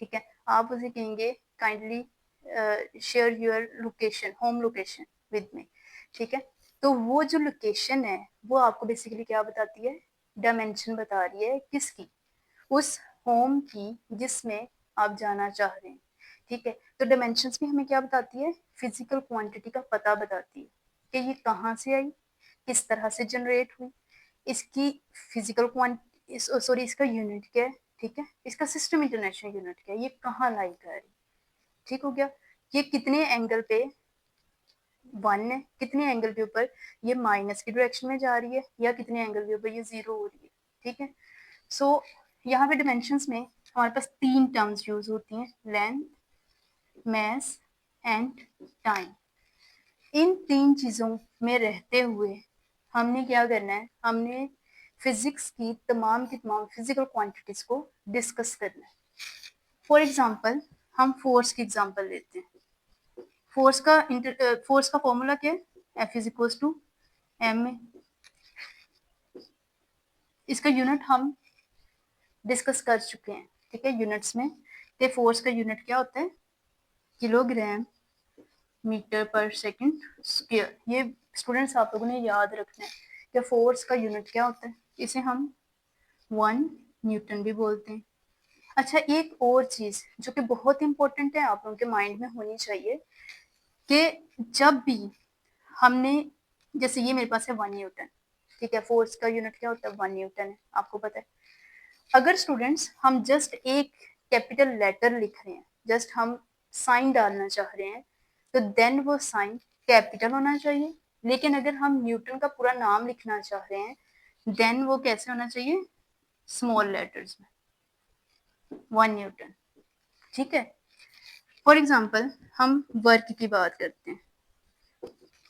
ठीक है, आप उसे कहेंगे kindly share your location, home location with me. ठीक है, तो वो जो लोकेशन है वो आपको बेसिकली क्या बताती है? डायमेंशन बता रही है किसकी? उस होम की जिसमें आप जाना चाह रहे हैं। ठीक है, तो डायमेंशंस भी हमें क्या बताती है? फिजिकल क्वांटिटी का पता बताती है कि ये कहाँ से आई, किस तरह से जनरेट हुई, इसकी फिजिकल क्वांटिटी, सॉरी इसका यूनिट क्या है। ठीक है, इसका सिस्टम इंटरनेशनल यूनिट क्या है, ये कहाँ लाई कर रही। ठीक हो गया, ये कितने एंगल पे 1 है, कितने एंगल के ऊपर ये माइनस की डायरेक्शन में जा रही है, या कितने एंगल के ऊपर ये 0 हो रही है। ठीक है, सो यहाँ पे डिमेंशंस में हमारे पास 3 टर्म्स यूज होती हैं, लेंथ, मास एंड टाइम। इन 3 चीजों में रहते हुए हमने क्या करना है? हमने फिजिक्स की तमाम फिजिकल क्वांटिटीज को डिस्कस करना है। फॉर एग्जांपल हम फोर्स की एग्जांपल लेते हैं। फोर्स का फॉर्मूला क्या है? F is equal to M. इसका यूनिट हम डिस्कस कर चुके हैं। ठीक है, यूनिट्स में कि फोर्स का यूनिट क्या होता है? किलोग्राम मीटर पर सेकंड स्क्वायर। ये स्टूडेंट्स आप लोगों ने याद रखना है कि फोर्स का यूनिट क्या होता है। इसे हम 1 न्यूटन भी बोलते हैं। अच्छा, एक और चीज जो कि बहुत इंपॉर्टेंट है, आप लोगों के माइंड में होनी चाहिए कि जब भी हमने, जैसे ये मेरे पास है 1 न्यूटन। ठीक है, फोर्स का यूनिट क्या होता है? 1 न्यूटन है, आपको पता है। अगर स्टूडेंट्स हम जस्ट एक कैपिटल लेटर लिख रहे हैं, जस्ट हम साइन डालना चाह रहे हैं, तो देन वो साइन कैपिटल होना चाहिए। लेकिन अगर हम न्यूटन का पूरा नाम लिखना चाह रहे हैं, देन वो कैसे होना चाहिए? स्मॉल लेटर्स में, 1 न्यूटन। ठीक है, फॉर एग्जाम्पल हम वर्क की बात करते हैं,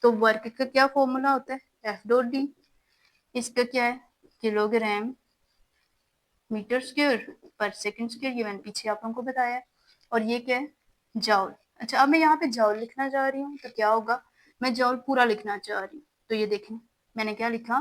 तो वर्क का क्या फॉर्मूला होता है? F dot D. इसका क्या है? किलोग्राम मीटर स्क्वायर पर सेकंड स्क्वायर, ये मैंने पीछे आप लोगों को बताया। और ये क्या है? जॉल। अच्छा, अब मैं यहाँ पे जॉल लिखना चाह रही हूँ तो क्या होगा? मैं जॉल पूरा लिखना चाह रही हूँ, तो ये देखें मैंने क्या लिखा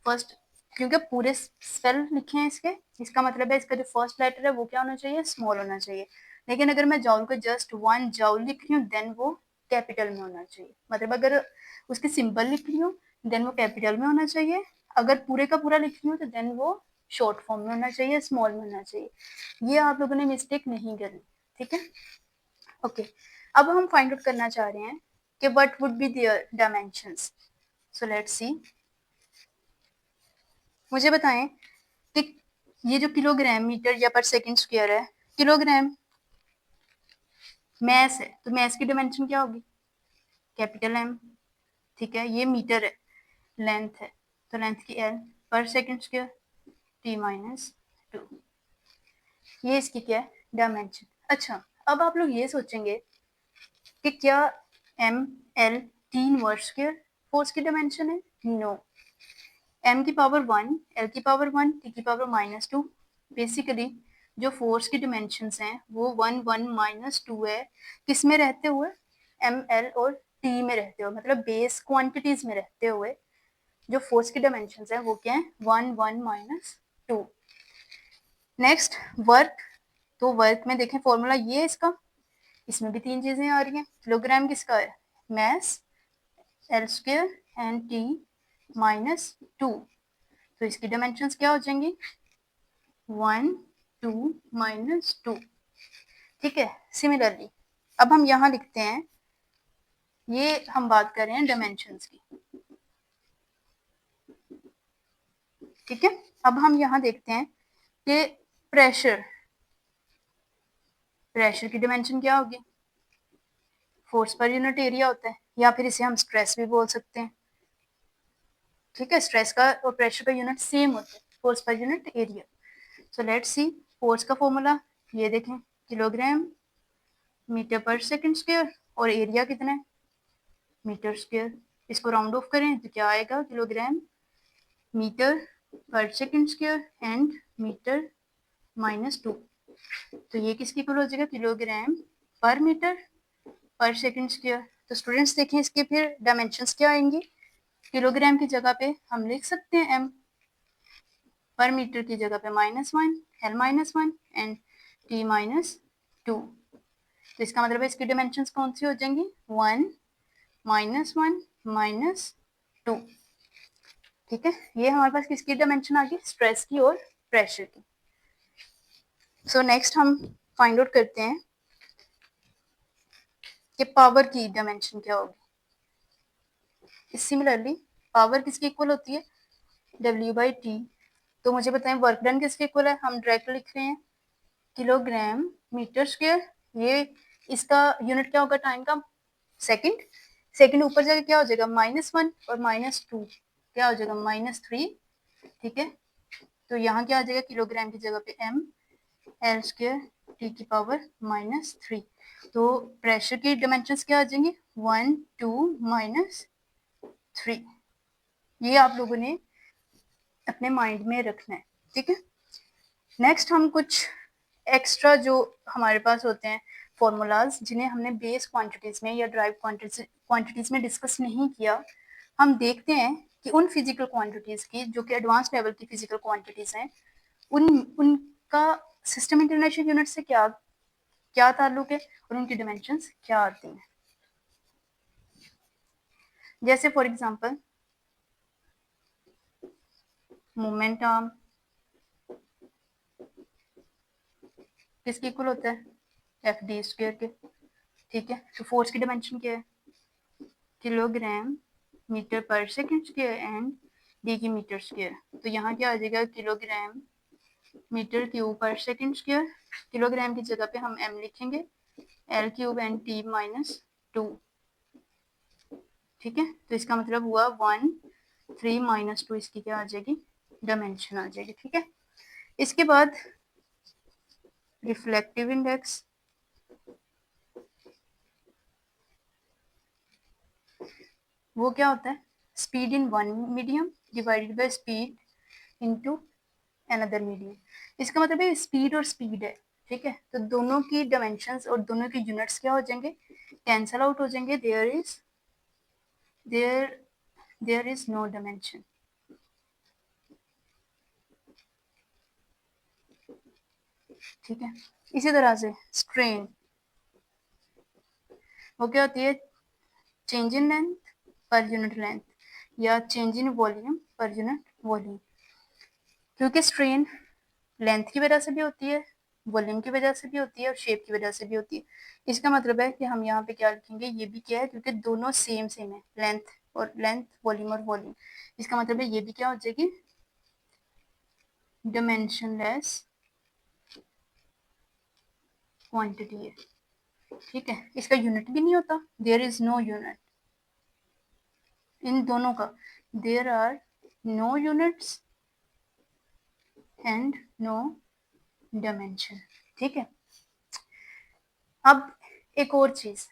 फर्स्ट, क्योंकि पूरे स्पेल लिखे हैं इसके, इसका मतलब है इसका जो फर्स्ट लेटर है वो क्या होना चाहिए? स्मॉल होना चाहिए। लेकिन अगर मैं जॉल को जस्ट 1 जॉल लिख रही हूँ, देन वो कैपिटल में होना चाहिए। मतलब अगर उसकी सिंबल लिख रही हूँ, देन वो कैपिटल में होना चाहिए। अगर पूरे का पूरा लिख रही हूँ तो देन वो शॉर्ट फॉर्म में होना चाहिए, स्मॉल में होना चाहिए। ये आप लोगों ने मिस्टेक नहीं करनी। ठीक है, ओके। अब हम फाइंड आउट करना चाह रहे हैं कि what would be their dimensions. So let's see, मुझे बताएं कि ये जो किलोग्राम मीटर या पर सेकंड स्क्वायर है, किलोग्राम मैस है, तो मैस की डायमेंशन क्या होगी? Capital M. ठीक है, ये मीटर है, लेंथ है, तो लेंथ की एल, पर सेकंड स्क्वायर T-2। ये इसकी क्या है? डायमेंशन। अच्छा, अब आप लोग ये सोचेंगे कि क्या M L T inverse square force की डायमेंशन है? नो। एम की पावर 1, एल की पावर 1, टी की पावर -2। बेसिकली जो फोर्स की डिमेंशंस हैं वो 1 1 -2 है, किस में रहते हुए? एम एल और टी में रहते हुए, मतलब बेस क्वांटिटीज में रहते हुए जो फोर्स की डायमेंशंस हैं वो क्या है? 1 1 -2। नेक्स्ट वर्क, तो वर्क में देखें फॉर्मूला ये है इसका, इसमें भी 3 चीजें आ रही हैं। किलोग्राम किसका है? Mass, L square and T -2। तो इसकी डायमेंशंस क्या हो जाएंगी? 1 2 -2। ठीक है, सिमिलरली अब हम यहाँ लिखते हैं, ये हम बात कर रहे हैं डायमेंशंस की। ठीक है, अब हम यहाँ देखते हैं कि प्रेशर, प्रेशर की डायमेंशन क्या होगी? फोर्स पर यूनिट एरिया होता है, या फिर इसे हम स्ट्रेस भी बोल सकते हैं। ठीक है, स्ट्रेस का और प्रेशर का यूनिट सेम होता है, force per unit area. So let's C force का फॉर्मूला, ये देखें किलोग्राम मीटर पर सेकंड स्क्वायर, और एरिया कितना है, मीटर स्क्वायर। इसको राउंड ऑफ करें तो क्या आएगा, किलोग्राम मीटर पर सेकंड स्क्वायर एंड मीटर -2। तो ये किसकी इक्वल हो जाएगा, किलोग्राम पर मीटर पर सेकंड स्क्वायर। तो स्टूडेंट्स देखें इसके फिर डायमेंशंस क्या आएंगी, किलोग्राम की जगह पे हम लिख सकते हैं m, पर मीटर की जगह पे -1, l -1 एंड t -2। तो इसका मतलब है इसकी डायमेंशंस कौन सी हो जाएंगी, 1 -1 -2। ठीक है, ये हमारे पास किसकी डायमेंशन आ गई, स्ट्रेस की और प्रेशर की। सो नेक्स्ट हम फाइंड आउट करते हैं कि पावर की डायमेंशन क्या होगी। सिमिलरली पावर किसकी इक्वल होती है, W/T। तो मुझे बताएं वर्क डन किसके इक्वल है, हम डायरेक्ट लिख रहे हैं किलोग्राम मीटर स्क्वायर। ये इसका यूनिट क्या होगा टाइम का, सेकंड। सेकंड ऊपर जाके क्या हो जाएगा, -1 और -2 क्या हो जाएगा, -3। ठीक है, तो यहाँ क्या आ जाएगा, किलोग्राम की जगह पे m l स्क्वायर t की पावर -3। तो प्रेशर की डायमेंशंस क्या आ जाएंगे, 1 2 -3। ये आप लोगों ने अपने माइंड में रखना है। ठीक है, नेक्स्ट हम कुछ एक्स्ट्रा जो हमारे पास होते हैं फॉर्मूलाज, जिन्हें हमने बेस क्वांटिटीज में या ड्राइव क्वांटिटीज में डिस्कस नहीं किया, हम देखते हैं कि उन फिजिकल क्वांटिटीज की जो कि एडवांस लेवल की फिजिकल क्वांटिटीज हैं, उनका सिस्टम इंटरनेशनल यूनिट से क्या क्या ताल्लुक है और उनकी डायमेंशंस क्या आती हैं। जैसे फॉर एग्जांपल मोमेंट आर्म किसके इक्वल होता है, Fd² के। ठीक है, तो फोर्स की डायमेंशन क्या है, किलोग्राम मीटर पर सेकंड स्क्वायर एंड डी की मीटर स्क्वायर। तो यहाँ क्या आ जाएगा, किलोग्राम मीटर क्यूब पर सेकंड स्क्वायर। किलोग्राम की जगह पे हम m लिखेंगे, l³ एंड t -2। ठीक है, तो इसका मतलब हुआ 1 3 -2 इसकी क्या आ जाएगी, डायमेंशन आ जाएगी। ठीक है, इसके बाद रिफ्लेक्टिव इंडेक्स, वो क्या होता है, speed in one medium divided by speed into another medium. इसका मतलब है स्पीड और स्पीड है। ठीक है, तो दोनों की डायमेंशंस और दोनों की यूनिट्स क्या हो जाएंगे, कैंसल आउट हो जाएंगे। There is no dimension. ठीक है, इसी तरह से स्ट्रेन, वो क्या होती है, change in length per unit length या change in volume per unit volume. क्योंकि स्ट्रेन लेंथ की वजह से भी होती है, वॉल्यूम की वजह से भी होती है और शेप की वजह से भी होती है। इसका मतलब है कि हम यहाँ पे क्या लिखेंगे, ये भी क्या है, क्योंकि दोनों सेम सेम है, लेंथ वॉल्यूम और वॉल्यूम। इसका मतलब है ये भी क्या हो जाएगी, डायमेंशनलेस क्वांटिटी है। ठीक है, इसका यूनिट भी नहीं होता, there is no unit in दोनों का, there are no units and no dimension. ठीक है, अब एक और चीज,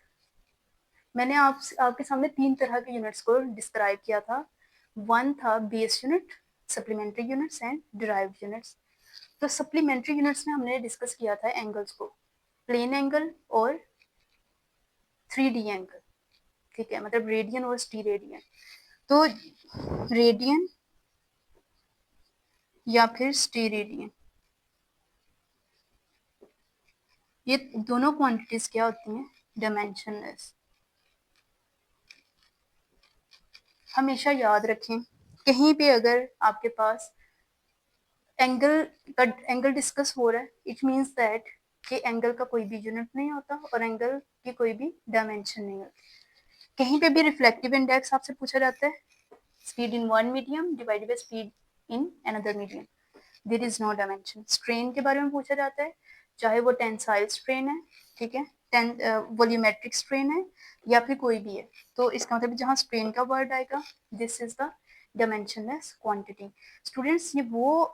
मैंने आपके सामने 3 तरह के यूनिट्स को डिस्क्राइब किया था। वन था base unit, supplementary units and derived units. तो सप्लीमेंट्री यूनिट्स में हमने डिस्कस किया था एंगल्स को, प्लेन एंगल और 3D एंगल। ठीक है, मतलब रेडियन और स्टीरेडियन। तो रेडियन या फिर स्टीरेडियन, ये दोनों क्वांटिटीज क्या होती हैं, डायमेंशनलेस। हमेशा याद रखें, कहीं पे अगर आपके पास एंगल डिस्कस हो रहा है, इट मीन्स दैट कि एंगल का कोई भी यूनिट नहीं होता और एंगल की कोई भी डायमेंशन नहीं होती। कहीं पे भी रिफ्लेक्टिव इंडेक्स आपसे पूछा जाता है, speed in one medium divided by speed in another medium, there is no dimension. Strain के बारे में पूछा जाता है, चाहे वो टेंसाइल स्ट्रेन है, ठीक है, वॉल्यूमेट्रिक स्ट्रेन है या फिर कोई भी है, तो इसका मतलब जहाँ स्ट्रेन का वर्ड आएगा, this is the dimensionless quantity. Students, ये वो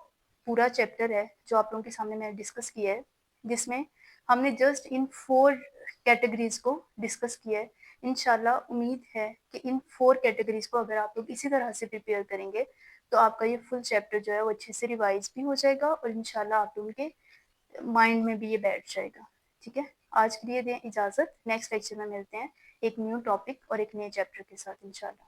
पूरा चैप्टर है जो आप लोगों के सामने मैंने डिस्कस किया है, जिसमें हमने जस्ट इन 4 कैटेगरीज को डिस्कस किया है। इंशाल्लाह उम्मीद है कि इन 4 कैटेगरीज को अगर आप लोग इसी तरह से प्रिपेयर करेंगे तो आपका ये फुल चैप्टर जो है वो अच्छे से रिवाइज भी हो जाएगा और इंशाल्लाह आप लोगों के माइंड में भी ये बैठ जाएगा। ठीक है, आज के लिए दें इजाज़त, नेक्स्ट लेक्चर में मिलते हैं एक न्यू टॉपिक और एक नए चैप्टर के साथ इंशाल्लाह।